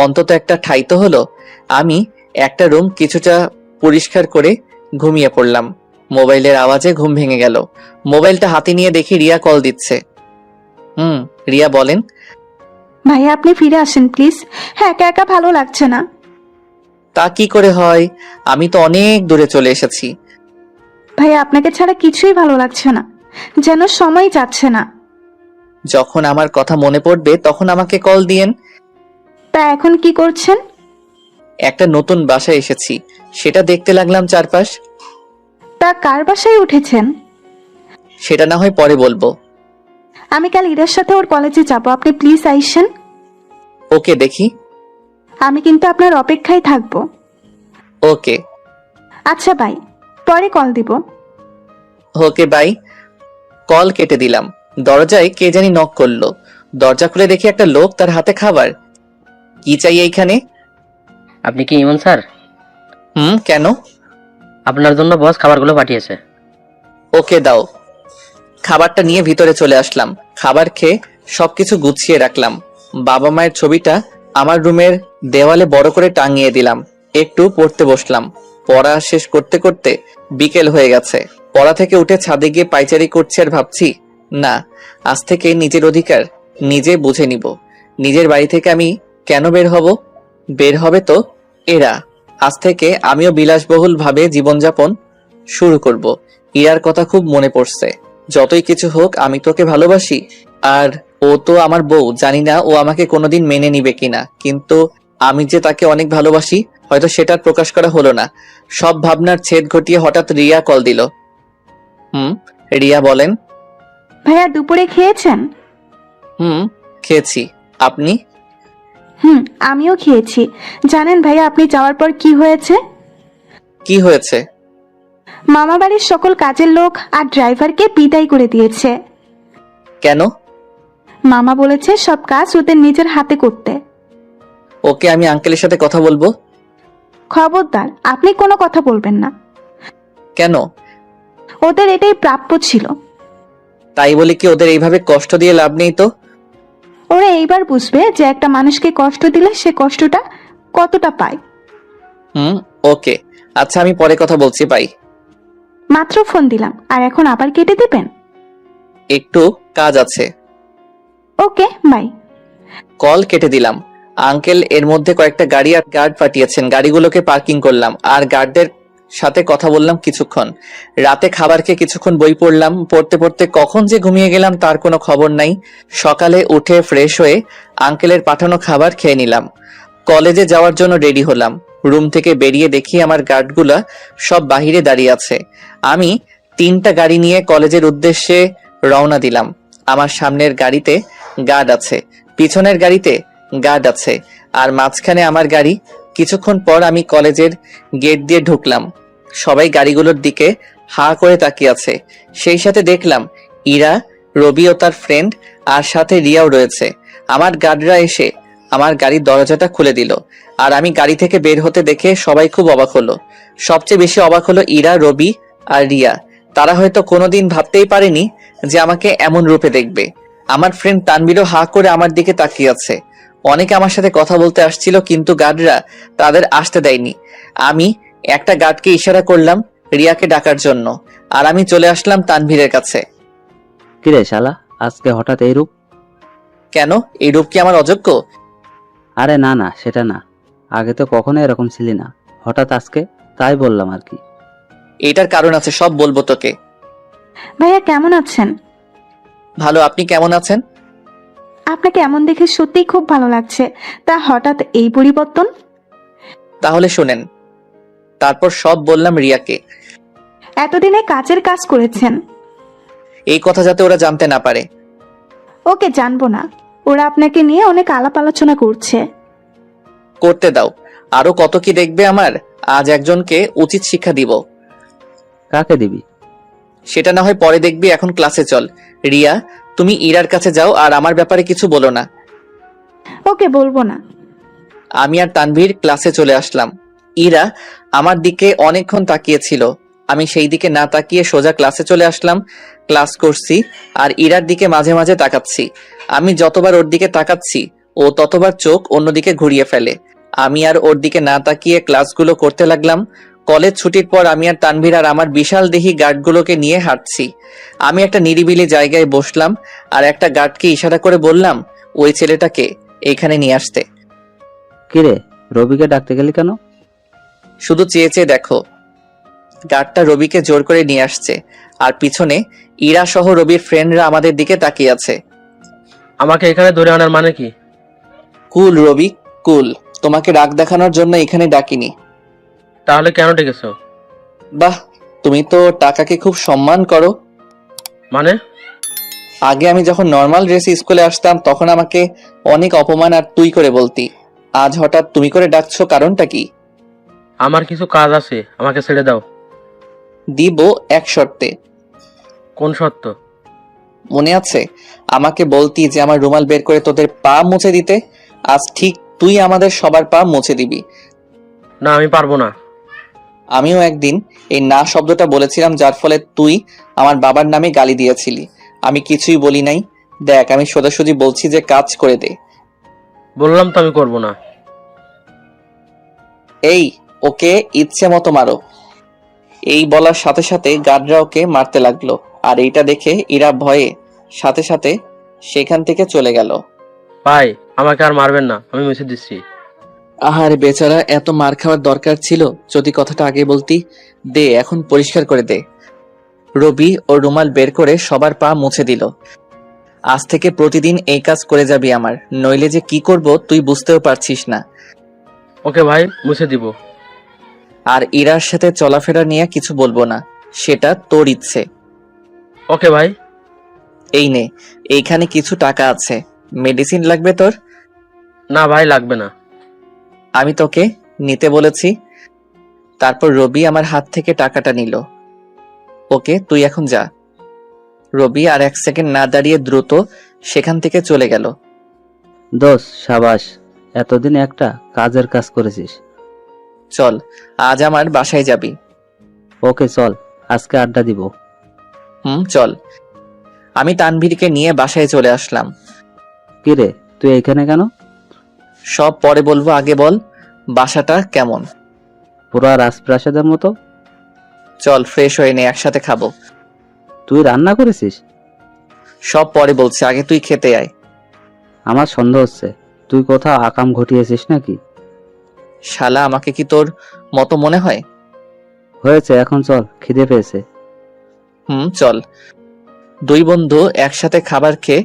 অন্তত একটা ঠাঁই তো হলো। আমি একটা রুম কিছুটা পরিষ্কার করে ঘুমিয়ে পড়লাম। মোবাইলের আওয়াজে ঘুম ভেঙে গেল। মোবাইলটা হাতে নিয়ে দেখি রিয়া কল দিচ্ছে। রিয়া বলেন। ভাইয়া, আপনি ফিরে আসেন প্লিজ। হ্যাঁ, একা একা ভালো লাগছে না। তা কি করে হয়? আমি তো অনেক দূরে চলে এসেছি। ভাইয়া, আপনাকে ছাড়া কিছুই ভালো লাগছে না, যেন সময় যাচ্ছে না। যখন আমার কথা মনে পড়বে তখন আমাকে কল দিয়েন। তা এখন কি করছেন? একটা নতুন বাসায় এসেছি, সেটা দেখতে লাগলাম চারপাশ। তা কার বাসায় উঠেছেন? সেটা না হয় পরে বলবো। আমি কাল ঈদের সাথে ওর কলেজে যাব, আপনি প্লিজ আইসেন। ওকে, দেখি। আমি কিন্তু আপনার অপেক্ষায় থাকবো। ওকে। আচ্ছা বাই, পরে কল দিব। Okay bye. কল কেটে দিলাম। দরজায় কে জানি নক করলো। দরজা খুলে দেখি একটা লোক, তার হাতে খাবার। কি চাই এইখানে? আপনি কি ইমন স্যার? কেন? আপনার জন্য বস খাবারগুলো পাঠিয়েছে। ওকে দাও। খাবারটা নিয়ে ভিতরে চলে আসলাম। খাবার খেয়ে সবকিছু গুছিয়ে রাখলাম। বাবা মায়ের ছবিটা আমার রুমের দেওয়ালে বড় করে টাঙিয়ে দিলাম। একটু পড়তে বসলাম। পড়া শেষ করতে করতে বিকেল হয়ে গেছে। পড়া থেকে উঠে ছাদে গিয়ে পায়চারি করছি আর ভাবছি, না, আজ থেকে নিজের অধিকার নিজে বুঝে নিব। নিজের বাড়ি থেকে আমি কেন বের হব? বের হবে তো এরা। আজ থেকে আমিও বিলাসবহুল ভাবে জীবনযাপন শুরু করব। ইরার কথা খুব মনে পড়ছে। যতই কিছু হোক, আমি তোকে ভালোবাসি, আর ও তো আমার বউ। জানি না ও আমাকে কোনোদিন মেনে নিবে কিনা, কিন্তু আমি যে তাকে অনেক ভালোবাসি হয়তো সেটার প্রকাশ করা হলো না। সব ভাবনার ছেদ ঘটিয়ে হঠাৎ রিয়া কল দিল। রিয়া বলেন। ভাইয়া দুপুরে খেয়েছেন? খেয়েছি। আপনি? আমিও খেয়েছি। জানেন ভাইয়া আপনি যাওয়ার পর কি হয়েছে? কি হয়েছে? মামা বাড়ির সকল কাজের লোক আর ড্রাইভারকে বিদায় করে দিয়েছে। কেন? মামা বলেছে সব কাজ ওদের নিজের হাতে করতে। ওকে, আমি আঙ্কেলের সাথে কথা বলবো। খবরদার, আপনি কোনো কথা বলবেন না। কেন? ওদের এটাই প্রাপ্য ছিল। তাই বলে কি ওদের এইভাবে কষ্ট দিয়ে লাভ নেই তো? ওরা এইবার বুঝবে যে একটা মানুষকে কষ্ট দিলে সে কষ্টটা কতটা পায়। ওকে, আচ্ছা, আমি পরে কথা বলছি। বাই। মাত্র ফোন দিলাম আর এখন আবার কেটে দিবেন? একটু কাজ আছে। Okay bye. কল কেটে দিলাম। আঙ্কেল এর মধ্যে কয়েকটা গাড়ি আর গার্ড পাঠিয়েছেন। গাড়িগুলোকে পার্কিং করলাম আর গার্ডদের সাথে কথা বললাম কিছুক্ষণ। রাতে খাবার খেয়ে কিছুক্ষণ বই পড়লাম। পড়তে পড়তে কখন যে ঘুমিয়ে গেলাম তার কোনো খবর নাই। সকালে উঠে ফ্রেশ হয়ে আঙ্কেলের পাঠানো খাবার খেয়ে নিলাম। কলেজে যাওয়ার জন্য রেডি হলাম। রুম থেকে বেরিয়ে দেখি আমার গার্ডগুলা সব বাহিরে দাঁড়িয়ে আছে। আমি 3টা গাড়ি নিয়ে কলেজের উদ্দেশ্যে রওনা দিলাম। আমার সামনের গাড়িতে গার্ড আছে, পিছনের গাড়িতে গার্ড আছে, আর মাঝখানে আমার গাড়ি। কিছুক্ষণ পর আমি কলেজের গেট দিয়ে ঢুকলাম। সবাই গাড়িগুলোর দিকে হা করে তাকিয়ে আছে। সেই সাথে দেখলাম ইরা, রবি ও তার ফ্রেন্ড, আর সাথে রিয়াও রয়েছে। আমার গার্ডরা এসে আমার গাড়ির দরজাটা খুলে দিল, আর আমি গাড়ি থেকে বের হতে দেখে সবাই খুব অবাক হলো। সবচেয়ে বেশি অবাক হলো ইরা, রবি আর রিয়া। তারা হয়তো কোনোদিন ভাবতেই পারেনি যে আমাকে এমন রূপে দেখবে। আমার ফ্রেন্ড তানবীরও হা করে আমার দিকে তাকিয়ে আছে। অনেকে আমার সাথে কথা বলতে আসছিল, কিন্তু গার্ডরা তাদের আসতে দেয়নি। আমি একটা গার্ডকে ইশারা করলাম রিয়াকে ডাকার জন্য, আর আমি চলে আসলাম তানভীরের কাছে। কিরে শালা, আজকে হঠাৎ এই রূপ? কেন? এই রূপ কি আমার অযোগ্য? আরে না না, সেটা না। আগে তো কখনো এরকম ছিলি না, হঠাৎ আজকে, তাই বললাম আর কি। এটার কারণ আছে, সব বলবো তোকে। ভাইয়া কেমন আছেন? ভালো, আপনি কেমন আছেন? আপনাকে এমন দেখে সত্যিই খুব ভালো লাগছে। তা হঠাৎ এই পরিবর্তন? তাহলে শোনেন। তারপর সব বললাম রিয়াকে। এতদিনে কাজের কাজ করেছেন, এই কথা যাতে ওরা জানতে না পারে। ওকে জানবো না, ওরা আপনাকে নিয়ে অনেক আলাপ আলোচনা করছে। করতে দাও, আরো কত কি দেখবে আমার। আজ একজনকে উচিত শিক্ষা দিব। কাকে দিবি? সেটা না হয় পরে দেখবি, এখন ক্লাসে চল। রিয়া, তুমি ইরার কাছে যাও আর আমার ব্যাপারে কিছু বলো না। ওকে বলবো না। আমি আর তানভীর ক্লাসে চলে আসলাম। ইরা আমার দিকে অনেকক্ষণ তাকিয়েছিল। আমি সেই দিকে না তাকিয়ে সোজা ক্লাসে চলে আসলাম। ক্লাস করছি আর ইরার দিকে মাঝে মাঝে তাকাচ্ছি। আমি যতবার ওর দিকে তাকাচ্ছি ও ততবার চোখ অন্যদিকে ঘুরিয়ে ফেলে। আমি আর ওর দিকে না তাকিয়ে ক্লাসগুলো করতে লাগলাম। কলেজ ছুটির পর আমি আর তানভীর আর আমার বিশাল দেহি গার্ডগুলোকে নিয়ে হাঁটছি। আমি একটা নিরিবিলি জায়গায় বসলাম আর একটা গার্ডকে ইশারা করে বললাম ওই ছেলেটাকে এখানে নিয়ে আসতে। কিরে, রবিকে ডাকতে গেলি কেন? শুধু চেয়ে চেয়ে দেখো। গার্ডটা রবিকে জোর করে নিয়ে আসছে, আর পিছনে ইরা সহ রবির ফ্রেন্ডরা আমাদের দিকে তাকিয়ে আছে। আমাকে এখানে ধরে আনার মানে কি? কুল রবি, কুল। তোমাকে রাগ দেখানোর জন্য এখানে ডাকিনি। তাহলে কেন ডেকেছো? বাহ, তুমি তো টাকাকে খুব সম্মান করো। মানে? আগে আমি যখন নর্মাল ড্রেসে স্কুলে আসতাম তখন আমাকে অনেক অপমান আর তুই করে বলতি। আজ হঠাৎ তুমি করে ডাকছো, কারণটা কি? আমার কিছু কাজ আছে, আমাকে ছেড়ে দাও। দিব এক শর্তে। কোন শর্ত? মনে আছে আমাকে বলতি যে আমার রুমাল বের করে তোদের পা মুছে দিতে? আজ ঠিক তুই আমাদের সবার পা মুছে দিবি। না, আমি পারবো না। আমিও একদিন এই না শব্দটা বলেছিলাম, যার ফলে তুই আমার বাবার নামে গালি দিয়েছিলি। আমি কিছুই বলি নাই। দেখ, আমি সোজাসুজি বলছি যে কাজ করে দে। বললাম তো আমি করবো না। এই, ওকে ইচ্ছে মতো মারো। এই বলার সাথে সাথে গার্ডরা ওকে মারতে লাগলো। আর এইটা দেখে ইরা ভয়ে সাথে সাথে সেখান থেকে চলে গেল। ভাই, আমাকে আর মারবেন না, আমি মুছে দিচ্ছি। আহারে বেচারা, এত মার খাওয়ার দরকার ছিল? যদি কথাটা আগে বলতি। দে, এখন পরিষ্কার করে দে। রবি ও রুমাল বের করে সবার পা মুছে দিল। আজ থেকে প্রতিদিন এই কাজ করে যাবি আমার, নইলে যে কি করব তুই বুঝতেও পারছিস না। ওকে ভাই, মুছে দিব। আর ইরার সাথে চলাফেরা নিয়ে কিছু বলবো না, সেটা তোর ইচ্ছে। ওকে ভাই। এই নে, এইখানে কিছু টাকা আছে। মেডিসিন লাগবে তোর? না ভাই, লাগবে না। আমি তোকে নিতে বলেছি। তারপর রবি আমার হাত থেকে টাকাটা নিল। ওকে, তুই এখন যা। রবি আর এক সেকেন্ড না দাঁড়িয়ে দ্রুত সেখান থেকে চলে গেল। দোষ, সাবাস, এতদিন একটা কাজের কাজ করেছিস। চল, আজ আমার বাসায় যাবি। ওকে চল, আজকে আড্ডা দিব। চল। আমি তানভীরকে নিয়ে বাসায় চলে আসলাম। কিরে, তুই এইখানে কেন? সব পরে বলবো, আগে বল বাসাটা কেমন? পুরা রাজপ্রাসাদের মতো। চল, ফ্রেশ হয়ে নে, একসাথে খাবো। তুই রান্না করেছিস? সব পরে বলছি, আগে তুই খেতে আয়। আমার সন্দেহ হচ্ছে তুই কোথাও আকাম ঘটিয়েছিস নাকি। শালা, আমাকে কি তোর মতো মনে হয়? হয়েছে, এখন চল, খিদে পেয়েছে। চল। দুই বন্ধু একসাথে খাবার খেয়ে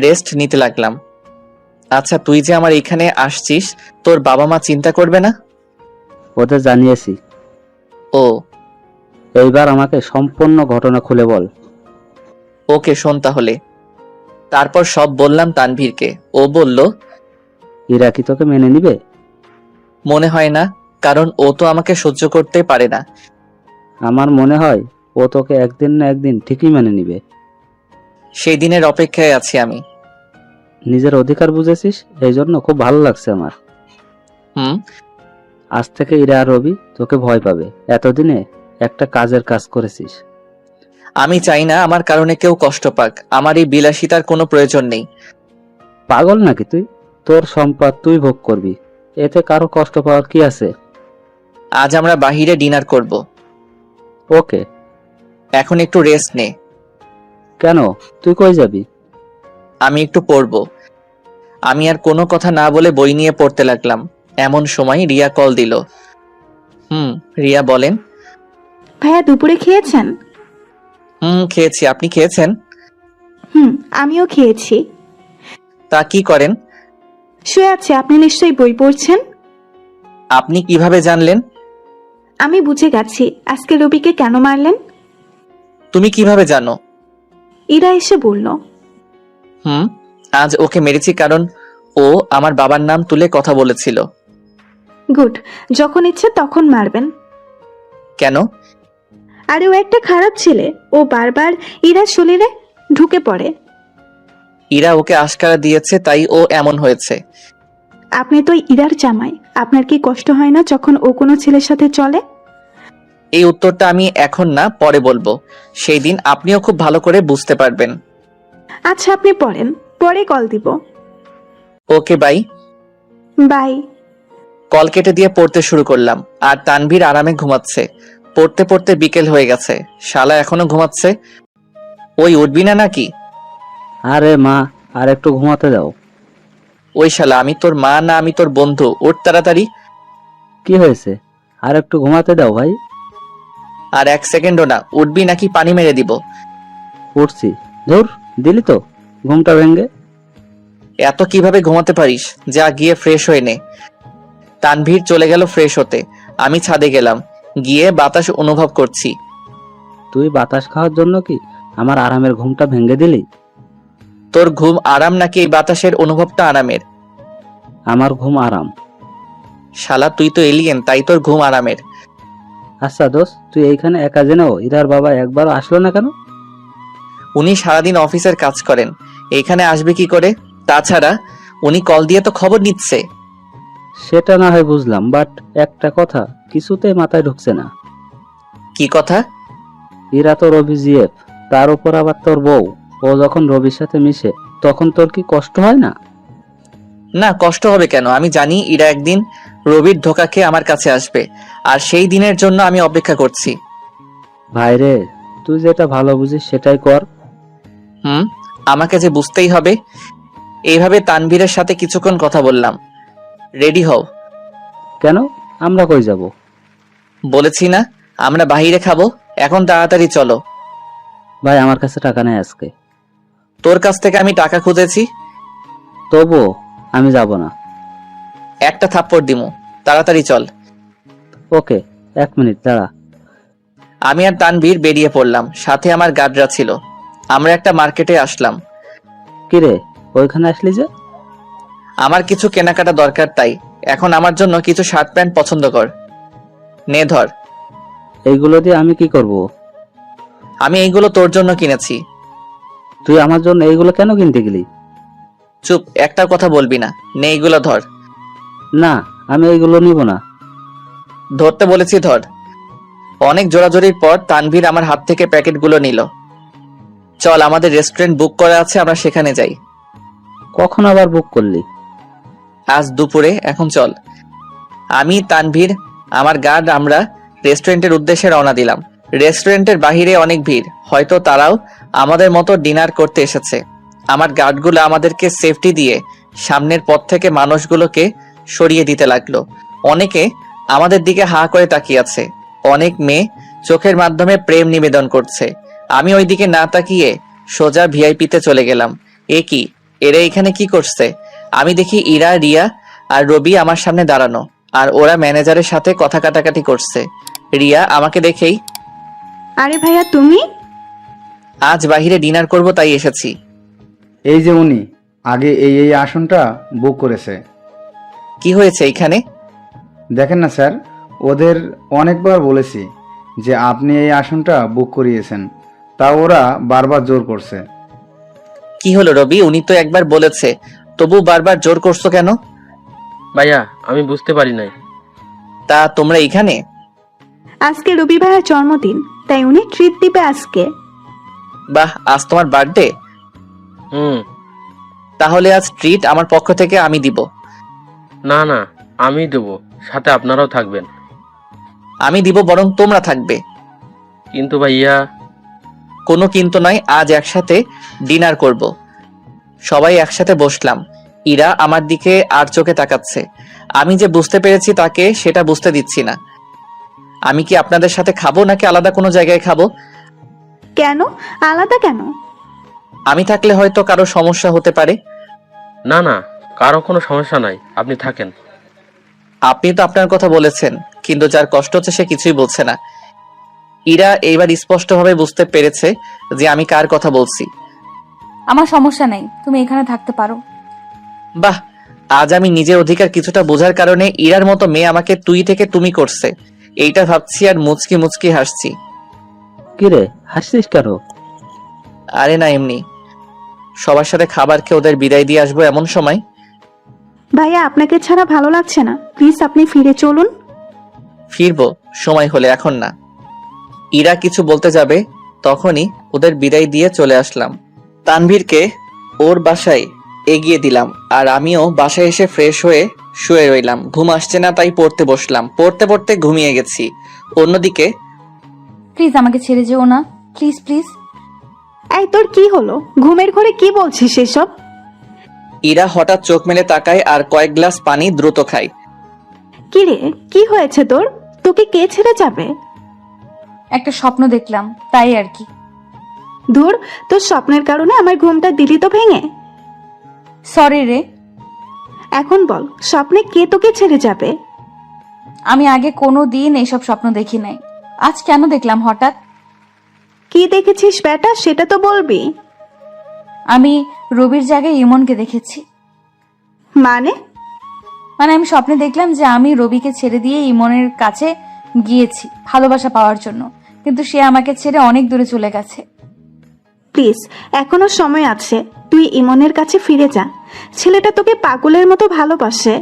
রেস্ট নিতে লাগলাম। আচ্ছা, তুই যে আমার এখানে আসছিস, তোর বাবা মা চিন্তা করবে না? ওদের জানিয়েছি। ও, এইবার আমাকে সম্পূর্ণ ঘটনা খুলে বল। ওকে, শোন তাহলে। তারপর সব বললাম তানভীরকে। ও বলল, ইরা কি তোকে মেনে নিবে? মনে হয় না, কারণ ও তো আমাকে সহ্য করতে পারে না। আমার মনে হয় ও তোকে একদিন না একদিন ঠিকই মেনে নিবে। সেই দিনের অপেক্ষায় আছি আমি। নিজের অধিকার বুঝেছিস, এই জন্য খুব ভালো লাগছে আমার। হুম আজ থেকে ইরা আর রবি তোকে ভয় পাবে। এতদিনে একটা কাজের কাজ করেছিস। আমি চাই না আমার কারণে কেউ কষ্ট পাক। আমার এই বিলাসিতার কোনো প্রয়োজন নেই। পাগল নাকি তুই? তোর সম্পদ তুই ভোগ করবি, এতে কারো কষ্ট পাওয়ার কি আছে? আজ আমরা বাহিরে ডিনার করব। ওকে। এখন একটু রেস্ট নে। কেন, তুই কই যাবি? আমি একটু পড়বো। আমি আর কোনো কথা না বলে বই নিয়ে পড়তে লাগলাম। এমন সময় রিয়া কল দিল। রিয়া বলেন। ভাইয়া দুপুরে খেয়েছেন? খেয়েছি। আপনি খেয়েছেন? আমিও খেয়েছি। তা কি করেন? শুয়ে আছে, আপনি নিশ্চয়ই বই পড়ছেন। আপনি কিভাবে জানলেন? আমি বুঝে গেছি আজকে রবিকে কেন মারলেন। তুমি কিভাবে জানো? ইরা এসে বলল। আজ ওকে মেরেছি কারণ ও আমার বাবার নাম তুলে কথা বলেছিল। গুড, যখন ইচ্ছে তখন মারবেন। কেন? আরে ও একটা খারাপ ছেলে, ও বারবার ইরার শরীরে ঢুকে পড়ে। ইরা ওকে আশকারা দিয়েছে, তাই ও এমন হয়েছে। আপনি তো ইরার জামাই, আপনার কি কষ্ট হয় না যখন ও কোনো ছেলের সাথে চলে? এই উত্তরটা আমি এখন না, পরে বলবো। সেই দিন আপনিও খুব ভালো করে বুঝতে পারবেন। আচ্ছা, আপনি পড়েন, পরে কল দিব। ওকে, বাই। বাই। কল কেটে দিয়ে পড়তে শুরু করলাম। আর তানভীর আরামে ঘুমাচ্ছে। পড়তে পড়তে বিকেল হয়ে গেছে। শালা এখনো ঘুমাচ্ছে। ওই উঠবি না নাকি? আরে মা, আর একটু ঘুমাতে দাও। ওই শালা, আমি তোর মা না, আমি তোর বন্ধু। ওঠ তাড়াতাড়ি। কি হয়েছে? আর একটু ঘুমাতে দাও ভাই। আর এক সেকেন্ডও না। উঠবি নাকি পানি মেরে দিব? উঠছি। ধুর, দিলি তো ঘুমটা ভেঙে। এত কিভাবে ঘুমাতে পারিস? যা গিয়ে ফ্রেশ হয়ে নে। তানভীর চলে গেল ফ্রেশ হতে। আমি ছাদে গেলাম। গিয়ে বাতাস অনুভব করছি। তুই বাতাস খাওয়ার জন্য কি আমার আরামের ঘুমটা ভেঙে দিলি? তোর ঘুম আরাম নাকি এই বাতাসের অনুভবটা আরামের? আমার ঘুম আরাম। শালা তুই তো এলিয়েন, তাই তোর ঘুম আরামের। আচ্ছা দোস্ত, তুই এইখানে একা জেনেও ইরার বাবা একবারও আসলো না কেন? উনি সারাদিন অফিসের কাজ করেন, এইখানে আসবে কি করে? তাছাড়া উনি কল দিয়ে তো খবর নিচ্ছে। সেটা না হয় বুঝলাম, বাট একটা কথা কিছুতেই মাথায় ঢুকছে না। কি কথা? ইরা তো রবি জিএফ, তার উপর আবার তোর বউ। ও যখন রবির সাথে মিশে তখন তোর কি কষ্ট হয় না? না, কষ্ট হবে কেন? আমি জানি ইরা একদিন রবির ধোঁকা খেয়ে আমার কাছে আসবে, আর সেই দিনের জন্য আমি অপেক্ষা করছি। ভাইরে, তুই যেটা ভালো বুঝিস সেটাই কর। আমাকে যে বুঝতেই হবে। এইভাবে তানভীরের সাথে কিছুক্ষণ কথা বললাম। রেডি হও। কেন? আমরা কই যাব? বলেছি না আমরা বাইরে খাবো, এখন তাড়াতাড়ি চলো। ভাই, আমার কাছে টাকা নেই আজকে। তোর কাছ থেকে আমি টাকা খুঁজেছি। তবুও আমি যাব না। একটা থাপ্পড় দিমু, তাড়াতাড়ি চল। ওকে, 1 মিনিট দাঁড়া। আমি আর তানভীর বেরিয়ে পড়লাম, সাথে আমার গার্ডরা ছিল। আমরা একটা মার্কেটে আসলাম। কিরে, ওইখানে আসলি যে? আমার কিছু কেনাকাটা দরকার, তাই এখন আমার জন্য কিছু শার্ট প্যান্ট পছন্দ কর। নে ধর। এইগুলো দিয়ে আমি কি করব? আমি এইগুলো তোর জন্য কিনেছি। তুই আমার জন্য এইগুলো কেন কিনতে গেলি? চুপ, একটা কথা বলবি না। নে এইগুলো ধর। না, আমি এইগুলো নিব না। ধরতে বলেছি, ধর। অনেক জোরাজোরির পর তানভীর আমার হাত থেকে প্যাকেটগুলো নিল। চল, আমাদের রেস্টুরেন্ট বুক করা আছে, আমরা সেখানে যাই। কখন আবার বুক করলি? আজ দুপুরে, এখন চল। আমি, তানভীর, আমার গার্ড, আমরা রেস্টুরেন্টের উদ্দেশ্যে রওনা দিলাম। রেস্টুরেন্টের বাহিরে অনেক ভিড়, হয়তো তারাও আমাদের মতো ডিনার করতে এসেছে। আমার গার্ডগুলো আমাদেরকে সেফটি দিয়ে সামনের পথ থেকে মানুষগুলোকে সরিয়ে দিতে লাগলো। অনেকে আমাদের দিকে হাঁ করে তাকিয়ে আছে। অনেক মেয়ে চোখের মাধ্যমে প্রেম নিবেদন করছে। আমি ওই দিকে না তাকিয়ে সোজা ভিআইপিতে চলে গেলাম। এ কি, এরা এখানে কি করছে? আমি দেখি ইরা, রিয়া আর রবি আমার সামনে দাঁড়ানো, আর ওরা ম্যানেজারের সাথে কথা কাটাকাটি করছে। রিয়া আমাকে দেখেই, আরে ভাইয়া তুমি? আজ বাহিরে ডিনার করব তাই এসেছি। এই যে উনি আগে এই আসনটা বুক করেছে। কি হয়েছে এইখানে? দেখেন না স্যার, ওদের অনেকবার বলেছি যে আপনি এই আসনটা বুক করিয়েছেন, তা ওরা বারবার জোর করছে। কি হলো রবি? উনি তো একবার বলেছে, তবু বারবার জোর করছো কেন? ভাইয়া, আমি বুঝতে পারি নাই। তা তোমরা এখানে? আজকে রবি ভাইয়ার জন্মদিন, তাই উনি ট্রিট দিবে আজকে। বাহ, আজ তোমার বার্থডে? হুম। তাহলে আজ ট্রিট আমার পক্ষ থেকে আমি দিব। না না, আমি দেবো, সাথে আপনারাও থাকবেন। আমি দিব, বরং তোমরা থাকবে। কিন্তু ভাইয়া। কোনো কিন্তু নয়, আজ একসাথে ডিনার করব। সবাই একসাথে বসলাম। ইরা আমার দিকে আর চোখে তাকাচ্ছে। আমি যে বুঝতে পেরেছি তাকে সেটা বুঝতে দিচ্ছি না। আমি কি আপনাদের সাথে খাবো নাকি আলাদা কোনো জায়গায় খাবো? কেন আলাদা কেন? আমি থাকলে হয়তো কারো সমস্যা হতে পারে। না না, কারো কোনো সমস্যা নাই, আপনি থাকেন। আপনি তো আপনার কথা বলেছেন, কিন্তু যার কষ্ট হচ্ছে সে কিছুই বলছে না। ইরা এইবার স্পষ্টভাবে বুঝতে পেরেছে যে আমি কার কথা বলছি। আমার সমস্যা নেই, তুমি এখানে থাকতে পারো। বাহ, আজ আমি নিজের অধিকার কিছুটা বোঝার কারণে ইরার মতো মেয়ে আমাকে তুই থেকে তুমি করছে, এইটা ভাবছি আর মুচকি মুচকি হাসছি। কিরে, হাসছিস কেন? আরে না, এমনি। সবার সাথে খাবার খেয়ে ওদের বিদায় দিয়ে আসবো এমন সময়। ভাইয়া, আপনাকে ছাড়া ভালো লাগছে না, প্লিজ আপনি ফিরে চলুন। ফিরবো সময় হলে, এখন না। ইরা কিছু বলতে যাবে, তখনই ওদের বিদায় দিয়ে চলে আসলাম। তানভীরকে ওর বাসায় এগিয়ে দিলাম, আর আমিও বাসায় এসে ফ্রেশ হয়ে শুয়ে রইলাম। ঘুম আসছে না, তাই পড়তে বসলাম। পড়তে পড়তে ঘুমিয়ে গেছি। অন্যদিকে, প্লিজ আমাকে ছেড়ে যেও না, প্লিজ প্লিজ। এই তোর কি হলো? ঘুমের ঘরে কি বলছিস এসব? ইরা হঠাৎ চোখ মেলে তাকায় আর কয়েক গ্লাস পানি দ্রুত খায়। কি রে, কি হয়েছে তোর? তোকে কে ছেড়ে যাবে? একটা স্বপ্ন দেখলাম, তাই আর কি। ধুর, তোর স্বপ্নের কারণে আমার ঘুমটা দিলি তো ভেঙে। সরি রে। এখন বল, স্বপ্নে কে তোকে ছেড়ে যাবে? আমি আগে কোনো দিন এইসব স্বপ্ন দেখি নাই, আজ কেন দেখলাম হঠাৎ? কি দেখেছিস বেটা, সেটা তো বলবি। আমি রবির জায়গায় ইমনকে দেখেছি। মানে? মানে আমি স্বপ্নে দেখলাম যে আমি রবিকে ছেড়ে দিয়ে ইমনের কাছে গিয়েছি ভালোবাসা পাওয়ার জন্য, কিন্তু সে আমাকে ছেড়ে অনেক দূরে চলে গেছে। প্লিজ, এখনো সময় আছে, তুই ইমনের কাছে ফিরে যা। ছেলেটা তোকে পাগলের মতো ভালোবাসে।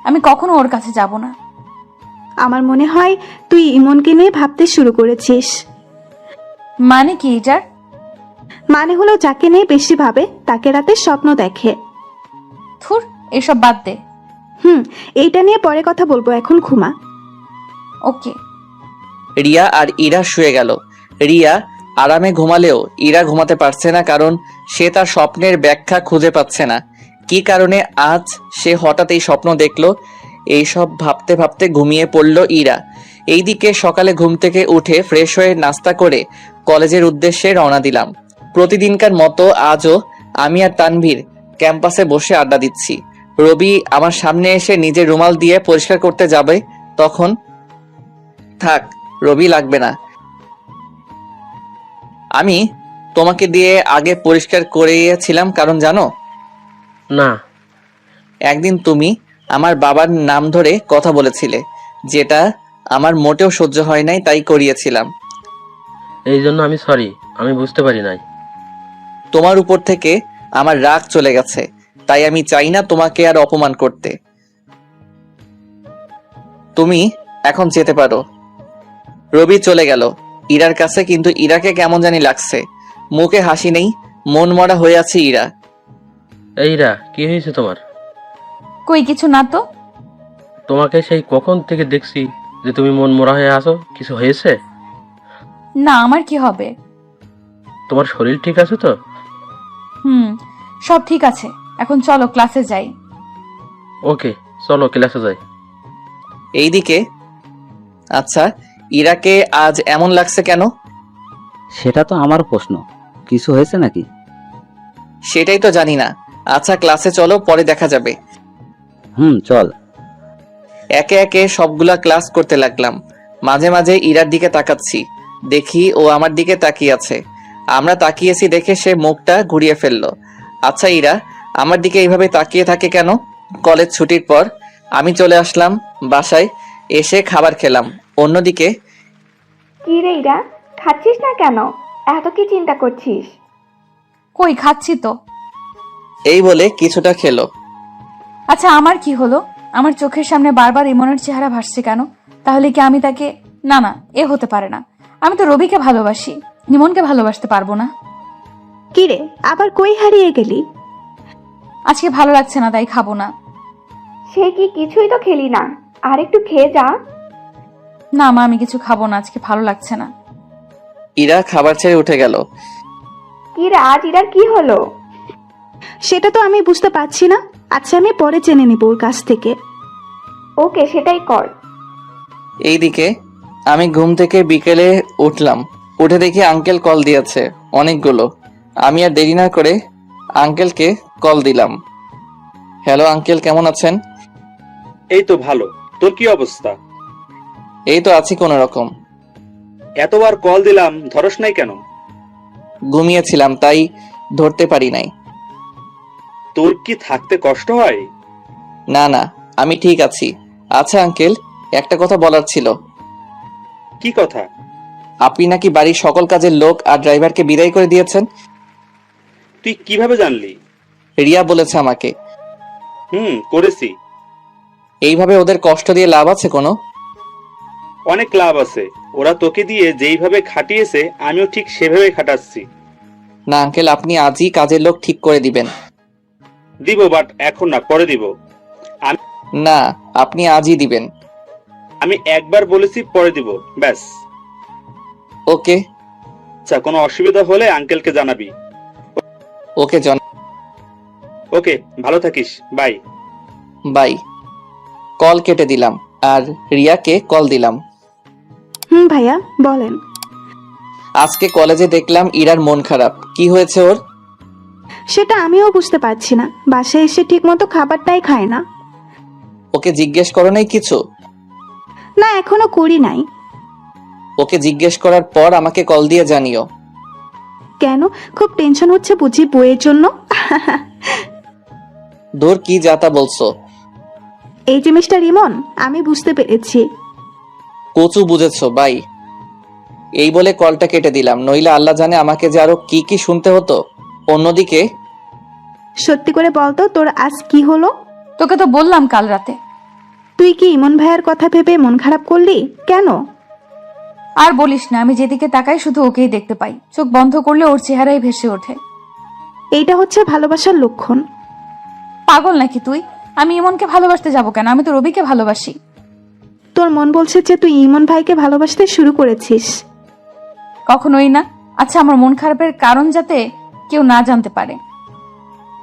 আমি কখনো ওর কাছে যাব না। আমার মনে হয় তুই ইমনকে নিয়ে ভাবতে শুরু করেছিস। মানে কি এটার? মানে হলো যাকে নিয়ে বেশি ভাবে তাকে রাতে স্বপ্ন দেখে। থুর, এসব বাদ দে। এইটা নিয়ে পরে কথা বলবো, এখন ঘুমা। ওকে। রিয়া আর ইরা শুয়ে গেল। রিয়া আরামে ঘুমালেও ইরা ঘুমাতে পারছে না, কারণ সে তার স্বপ্নের ব্যাখ্যা খুঁজে পাচ্ছে না। কি কারণে আজ সে হঠাৎ এই স্বপ্ন দেখলো, এইসব ভাবতে ভাবতে ঘুমিয়ে পড়ল ইরা। এইদিকে সকালে ঘুম থেকে উঠে ফ্রেশ হয়ে নাস্তা করে কলেজের উদ্দেশ্যে রওনা দিলাম। প্রতিদিনকার মতো আজও আমি আর তানভীর ক্যাম্পাসে বসে আড্ডা দিচ্ছি। রবি আমার সামনে এসে নিজের রুমাল দিয়ে পরিষ্কার করতে যাবে, তখন থাক, রবি লাগবে না, আমি তোমাকে দিয়ে আগে পরিষ্কার করিয়েছিলাম। কারণ জানো, না। একদিন তুমি আমার বাবার নাম ধরে কথা বলেছিলে, যেটা আমার মোটেও সহ্য হয় নাই, তাই করিয়েছিলাম। এই জন্য আমি সরি, আমি বুঝতে পারি নাই। তোমার উপর থেকে আমার রাগ চলে গেছে, তাই আমি চাই না তোমাকে আর অপমান করতে। তুমি এখন যেতে পারো। রবি চলে গেল ইরার কাছে, কিন্তু ইরাকে কেমন জানি লাগছে। মুখে হাসি নেই, মন মরা হয়ে আছে ইরা। এইরা, কি হয়েছে তোমার? কই কিছু না তো। তোমাকে সেই কখন থেকে দেখছি যে তুমি মন মরা হয়ে আছো, কিছু হয়েছে? না, আমার কি হবে? তোমার শরীর ঠিক আছে তো? সব ঠিক আছে। এখন চলো ক্লাসে যাই। ওকে, চলো ক্লাসে যাই। এইদিকে, আচ্ছা, ইরাকে আজ এমন লাগছে কেন? সেটা তো আমার প্রশ্ন, কিছু হয়েছে নাকি? সেটাই তো জানি না। আচ্ছা ক্লাসে চলো, পরে দেখা যাবে। চল। একে একে সবগুলা ক্লাস করতে লাগলাম। মাঝে মাঝে ইরার দিকে তাকাচ্ছি, দেখি ও আমার দিকে তাকিয়ে আছে। আমরা তাকিয়েছি দেখে সে মুখটা ঘুরিয়ে ফেললো। আচ্ছা ইরা আমার দিকে এইভাবে তাকিয়ে থাকে কেন? কলেজ ছুটির পর আমি চলে আসলাম বাসায়, এসে খাবার খেলাম। অন্যদিকে, কি রে ইরা, খাচ্ছিস না কেন? এত কি চিন্তা করছিস? কই খাচ্ছি তো। এই বলে কিছুটা খেলো। আচ্ছা আমার কি হলো? আমার চোখের সামনে বারবার ইমনের চেহারা ভাসছে কেন? তাহলে কি আমি তাকে... না না, এ হতে পারে না। আমি তো রবিকে ভালোবাসি, ইমনকে ভালোবাসতে পারবো না। কি রে, আবার কই হারিয়ে গেলি? আজকে ভালো লাগছে না, তাই খাবো না। সে কি কিছুই তো খেলি না, আর একটু খেয়ে যা। না মা, আমি কিছু খাবো না, আজকে ভালো লাগছে না। ইরা খাবার ছেড়ে উঠে গেল। কি রে, আজ ইরার কি হলো? সেটা তো আমি বুঝতে পারছি না। আচ্ছা, আমি পরে জেনে নিব ওর কাছ থেকে। ওকে, সেটাই কর। এইদিকে আমি ঘুম থেকে বিকেলে উঠলাম, উঠে দেখি আঙ্কেল কল দিয়েছে অনেকগুলো। আমি আর দেরি না করে আঙ্কেলকে কল দিলাম। হ্যালো আঙ্কেল, কেমন আছেন? এই তো ভালো, তোর কি অবস্থা? এই তো আছি কোনো রকম। এতবার কল দিলাম, ধরস নাই কেন? ঘুমিয়েছিলাম, তাই ধরতে পারি নাই। তোর কি থাকতে কষ্ট হয়? না না, আমি ঠিক আছি। আচ্ছা আঙ্কেল, একটা কথা বলার ছিল। কি কথা? আপনি নাকি বাড়ির সকল কাজের লোক আর ড্রাইভারকে বিদায় করে দিয়েছেন। তুই কিভাবে জানলি? রিয়া বলেছে আমাকে। করেছি। এইভাবে ওদের কষ্ট দিয়ে লাভ আছে কোনো? অনেক লাভ আছে। ওরা তোকে দিয়ে যেইভাবে খাটিয়েছে, আমিও ঠিক সেভাবে খাটাচ্ছি। না আঙ্কেল, আপনি আজই কাজের লোক ঠিক করে দিবেন। দিব, বাট এখন না, পরে দিব। না, আপনি আজই দিবেন। আমি একবার বলেছি পরে দিব, ব্যাস। ওকে। আচ্ছা, কোনো অসুবিধা হলে আঙ্কেলকে জানাবি। ওকে জন, ওকে, ভালো থাকিস, বাই। বাই। কল কেটে দিলাম আর রিয়াকে কল দিলাম। ভাইয়া বলেন। আজকে কলেজে দেখলাম ইরার মন খারাপ। কি হয়েছে ওর? সেটা আমিও বুঝতে পারছি না। বাসায় এসে ঠিক মতো খাবারটাই খায় না। ওকে জিজ্ঞেস করো নাই কিছু? না, এখনো করি নাই। ওকে জিজ্ঞেস করার পর আমাকে কল দিয়ে জানিও। কেন, খুব টেনশন হচ্ছে বুঝি বইয়ের জন্য? দূর কি যাতা বলছো? এই যে মিস্টার ইমন, আমি বুঝতে পেরেছি। কচু বুঝেছো বাই। এই বলে কলটা কেটে দিলাম, নইলে আল্লাহ জানে আমাকে যে আরো কি কি শুনতে হতো। অন্যদিকে সত্যি করে বলতো, তোর আজ কি হলো? তোকে তো বললাম কাল রাতে। তুই কি ইমন ভাইয়ের কথা ভেবে মন খারাপ করলি? কেন? আর বলিস না, আমি যেদিকে তাকাই শুধু ওকেই দেখতে পাই। চোখ বন্ধ করলে ওর চেহারাই ভেসে ওঠে। এইটা হচ্ছে ভালোবাসার লক্ষণ। পাগল নাকি তুই? আমি ইমনকে ভালোবাসতে যাবো কেন? আমি তো রবিকে ভালোবাসি। তোর মন বলছে যে তুই ইমন ভাইকে ভালোবাসতে শুরু করেছিস। কখনোই না। আচ্ছা, আমার মন খারাপের কারণ যাতে কেউ না জানতে পারে।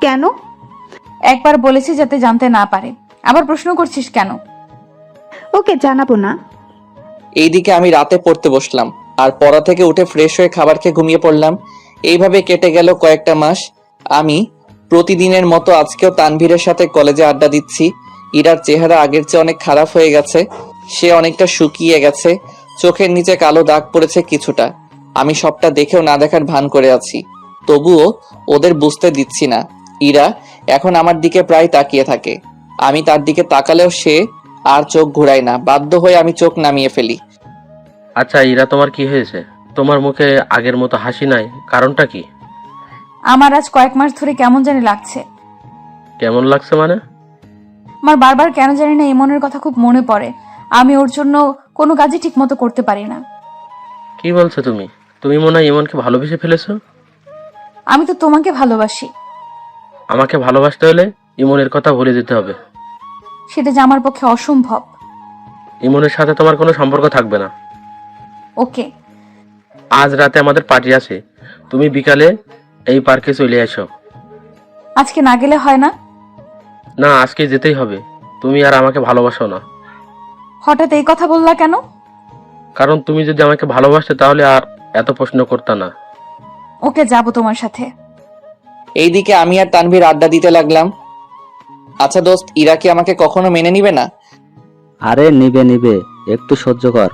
কেন? একবার বলেছি যাতে জানতে না পারে, আবার প্রশ্ন করছিস কেন? ওকে, জানাবো না। এইদিকে আমি রাতে পড়তে বসলাম, আর পড়া থেকে উঠে ফ্রেশ হয়ে খাবার খেয়ে ঘুমিয়ে পড়লাম। এইভাবে কেটে গেল কয়েকটা মাস। আমি প্রতিদিনের মতো আজকেও তানভীরের সাথে কলেজে আড্ডা দিচ্ছি। ইরার চেহারা আগের চেয়ে অনেক খারাপ হয়ে গেছে। সে অনেকটা শুকিয়ে গেছে, চোখের নিচে কালো দাগ পড়েছে কিছুটা। আমি সবটা দেখেও না দেখার ভান করে আছি, তবুও ওদের বুঝতে দিচ্ছি না। ইরা এখন আমার দিকে প্রায় তাকিয়ে থাকে, আমি তার দিকে তাকালেও সে আর চোখ ঘুরায় না। বাধ্য হয়ে আমি চোখ নামিয়ে ফেলি। আচ্ছা ইরা, তোমার কি হয়েছে? তোমার মুখে আগের মতো হাসি নাই, কারণটা কি? আমার আজ কয়েক মাস ধরে কেমন জানি লাগছে। কেমন লাগছে মানে? আমার বারবার কেন জানি না ইমনের কথা খুব মনে পড়ে। আমি ওর জন্য কোনো কাজই ঠিক মতো করতে পারি না। কি বলছো তুমি? তুমি মনে হয় ইমনকে ভালোবেসে ফেলেছো? আমি তো তোমাকে ভালোবাসি। আমাকে ভালোবাসতে হলে ইমনের কথা ভুলে যেতে হবে। সেটা যে আমার পক্ষে অসম্ভব। ইমনের সাথে তোমার কোনো সম্পর্ক থাকবে না। ওকে। আজ রাতে আমাদের পার্টি আছে, তুমি বিকালে এই পার্কে চলে এসো। আজকে না গেলে হয় না? না, আজকে যেতেই হবে। তুমি আর আমাকে ভালোবাসো না। হঠাৎ এই কথা বললা কেন? কারণ তুমি যদি আমাকে ভালোবাসতে তাহলে আর এত প্রশ্ন করতে না। ওকে, যাব তোমার সাথে। এইদিকে আমি আর তানভীর আড্ডা দিতে লাগলাম। আচ্ছা দোস্ত, ইরা কি আমাকে কখনো মেনে নিবে না? আরে নিবে নিবে, একটু সহ্য কর।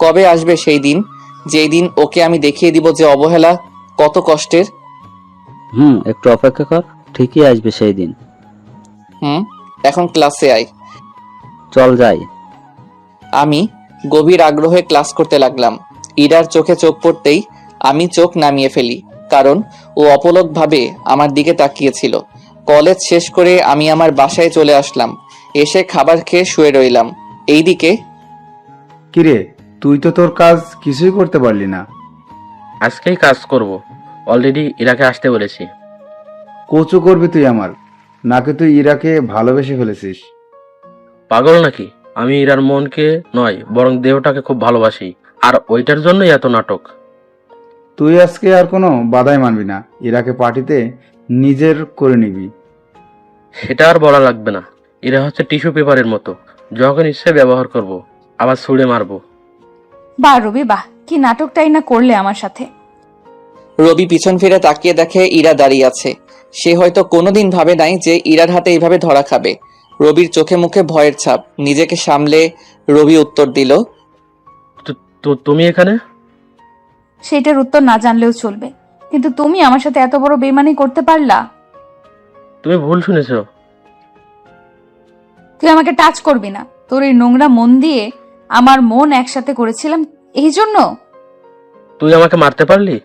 কবে আসবে সেই দিন, যেই দিন ওকে আমি দেখিয়ে দিব যে অবহেলা কত কষ্টের? একটু অপেক্ষা কর, ঠিকই আসবে সেই দিন। এখন ক্লাসে আয়। চল যাই। আমি গভীর আগ্রহে ক্লাস করতে লাগলাম। ইরার চোখে চোখ পড়তেই আমি চোখ নামিয়ে ফেলি, কারণ ও অপলকভাবে আমার দিকে তাকিয়েছিল। কলেজ শেষ করে আমি আমার বাসায় চলে আসলাম। এসে খাবার খেয়ে শুয়ে রইলাম। এইদিকে কিরে, তুই তো তোর কাজ কিছুই করতে পারলি না। আজকেই কাজ করব, অলরেডি ইরাকে আসতে বলেছি। কচু করবি তুই আমার, নাকি তুই ইরাকে ভালোবেসে ফেলেছিস? পাগল নাকি? আমি ইরার মনকে নয়, বরং দেহটাকে খুব ভালোবাসি, আর ওইটার জন্যই এত নাটক। তুই আজকে আর কোনো বাধাই মানবি না, ইরাকে পার্টিতে নিজের করে নিবি। সেটা আর বলা লাগবে না। এরা হচ্ছে টিস্যু পেপারের মতো, যখন ইচ্ছে ব্যবহার করব, আবার ছুঁড়ে মারবো। বাহ রবি বাহ, কি নাটকটাই না করলে আমার সাথে। রবি পিছন ফিরে তাকিয়ে দেখে ইরা দাঁড়িয়ে আছে। সে হয়তো কোনোদিন ভাবে নাই যে ইরার হাতে এইভাবে ধরা খাবে। রবির চোখে মুখে ভয়ের ছাপ। নিজেকে সামলে রবি উত্তর দিল, তো তুমি এখানে? সেটার উত্তর না জানলেও চলবে, কিন্তু তুমি আমার সাথে এত বড় বেইমানি করতে পারলা? তুমি ভুল শুনেছো। তুই আমাকে টাচ করবি না। তোর এই নোংরা মন দিয়ে আমার মন একসাথে করেছিলাম, এই জন্য। তুই আমাকে মারতে পারলি?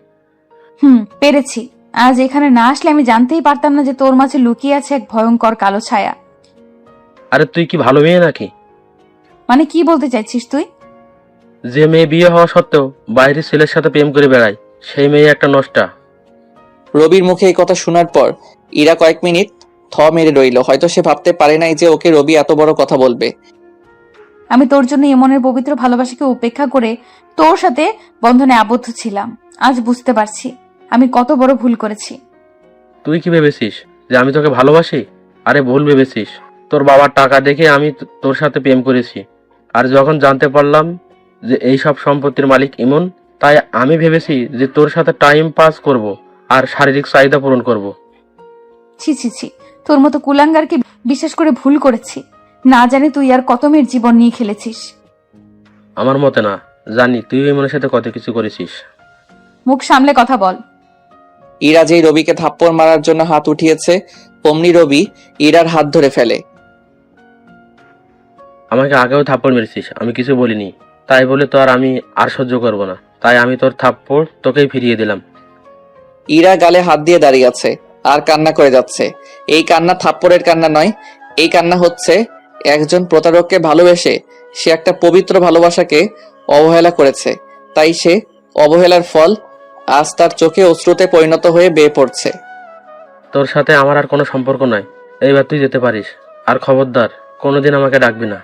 পেরেছি। আজ এখানে না আসলে আমি জানতেই পারতাম না যে তোর মাঝে লুকিয়ে আছে এক ভয়ঙ্কর কালো ছায়া। আরে তুই কি ভালো মেয়ে নাকি? মানে কি বলতে চাইছিস তুই? যে মেয়ে বিয়ে হওয়া সত্ত্বেও বাইরের ছেলের সাথে প্রেম করে বেড়ায়, সেই মেয়ে একটা নষ্টা। রবির মুখে এই কথা শোনার পর ইরা কয়েক মিনিট থ মেরে রইল। হয়তো সে ভাবতে পারে নাই যে ওকে রবি এত বড় কথা বলবে। আমি তোর জন্য এমনের পবিত্র ভালোবাসাকে উপেক্ষা করে তোর সাথে বন্ধনে আবদ্ধ ছিলাম। আজ বুঝতে পারছি আমি কত বড় ভুল করেছি। তুই কি ভেবেছিস যে আমি তোকে ভালোবাসি? আরে ভুল ভেবেছিস। তোর বাবার টাকা দেখে আমি তোর সাথে প্রেম করেছি, আর যখন জানতে পারলাম যে এই সব সম্পত্তির মালিক ইমন, তাই আমি ভেবেছি যে তোর সাথে টাইম পাস করব আর শারীরিক চাহিদা পূরণ করব। ছি ছি ছি, তোর মতো কুলাঙ্গারকে বিশ্বাস করে ভুল করেছি। না জানি তুই আর কত মেয়ের জীবন নিয়ে খেলেছিস। আমার মতে না, জানি তুই ইমনের সাথে কত কিছু করেছিস। মুখ সামলে কথা বল। ইরা যেই রবিকে থাপ্পড় মারার জন্য হাত উঠিয়েছে অমনি রবি ইরার হাত ধরে ফেলে। আমাকে আগেও থাপ্পড় মেরেছিস, আমি কিছু বলিনি, তাই বলে তো আর আমি আর সহ্য করব না, তাই আমি তোর থাপ্পড় তোকেই ফিরিয়ে দিলাম। ইরা গালে হাত দিয়ে দাঁড়িয়ে আছে আর কান্না করে যাচ্ছে। এই কান্না থাপ্পড়ের কান্না নয়, এই কান্না হচ্ছে একজন প্রতারককে ভালোবেসে সে একটা পবিত্র ভালোবাসাকে অবহেলা করেছে, তাই সে অবহেলার ফল আজ তার চোখে অশ্রুতে পরিণত হয়ে বেয়ে পড়ছে। তোর সাথে আমার আর কোনো সম্পর্ক নাই, এইবার তুই যেতে পারিস, আর খবরদার কোনোদিন আমাকে ডাকবি না।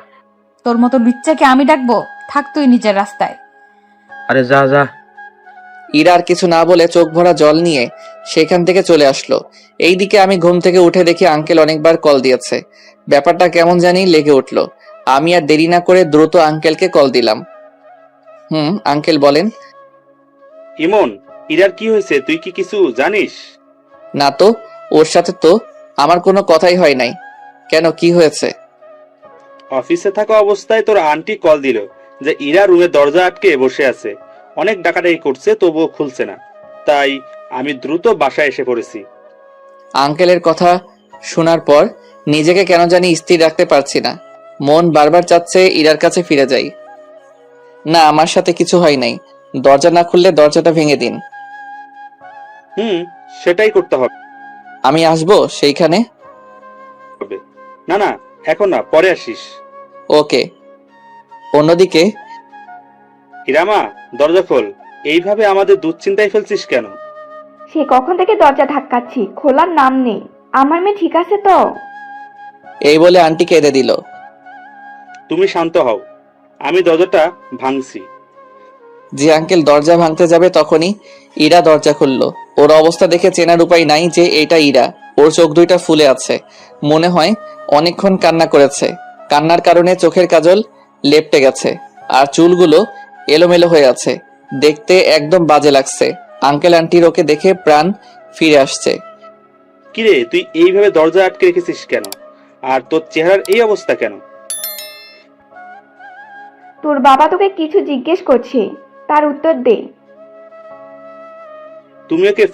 তোর মতো লুচ্চাকে আমি ডাকবো? থাক তুই নিজের রাস্তায়। আরে যা যা। ইরা আর কিছু না বলে চোখ ভরা জল নিয়ে সেখান থেকে চলে আসলো। এইদিকে আমি ঘুম থেকে উঠে দেখি আঙ্কেল অনেকবার কল দিয়েছে। ব্যাপারটা কেমন জানি লেগে উঠলো। আমি আর দেরি না করে দ্রুত আঙ্কেলকে কল দিলাম। আঙ্কেল বলেন। ইমন, ইরার কি হয়েছে তুই কি কিছু জানিস? না তো, ওর সাথে তো আমার কোনো কথাই হয় নাই। কেন, কি হয়েছে? অফিসে থাকা অবস্থায় তোর আন্টি কল দিল যে ইরা রুমের দরজা আটকে বসে আছে, অনেক ডাকাডাকি করছে তবুও খুলছে না, তাই আমি দ্রুত বাসায় এসে পড়েছি। আঙ্কেলের কথা শোনার পর নিজেকে কেন জানি স্থির রাখতে পারছি না। মন বারবার চাচ্ছে ইরার কাছে ফিরে যাই। না, আমার সাথে কিছু হয় নাই। দরজা না খুললে দরজাটা ভেঙে দিন। সেটাই করতে হবে। আমি আসবো সেইখানে? না না, এখন না, পরে আসিস। ওকে। অন্যদিকে ইরামা, দরজা খোল। এইভাবে আমাদের দুশ্চিন্তায় ফেলছিস কেন? সে কখন থেকে দরজা ধাক্কাচ্ছি, খোলার নাম নেই। আমার মেয়ে ঠিক আছে তো? এই বলে আন্টি কেঁদে দিল। তুমি শান্ত হও, আমি দরজাটা ভাঙছি। যে আঙ্কেল দরজা ভাঙতে যাবে তখনই ইরা দরজা খুললো। ওর অবস্থা দেখে চেনার উপায় নাই যে এটা ইরা। ওর চোখ দুইটা ফুলে আছে, মনে হয় অনেকক্ষণ কান্না করেছে। কান্নার কারণে চোখের কাজল লেপটে গেছে আর চুলগুলো এলোমেলো হয়ে আছে, দেখতে একদম বাজে লাগছে। আঙ্কেল আন্টির ওকে দেখে প্রাণ ফিরে আসছে। কিরে, তুই এইভাবে দরজা আটকে রেখেছিস কেন? আর তোর চেহারার এই অবস্থা কেন? তোর বাবা তোকে কিছু জিজ্ঞেস করছে, তার উত্তর দে। তুমি ওকে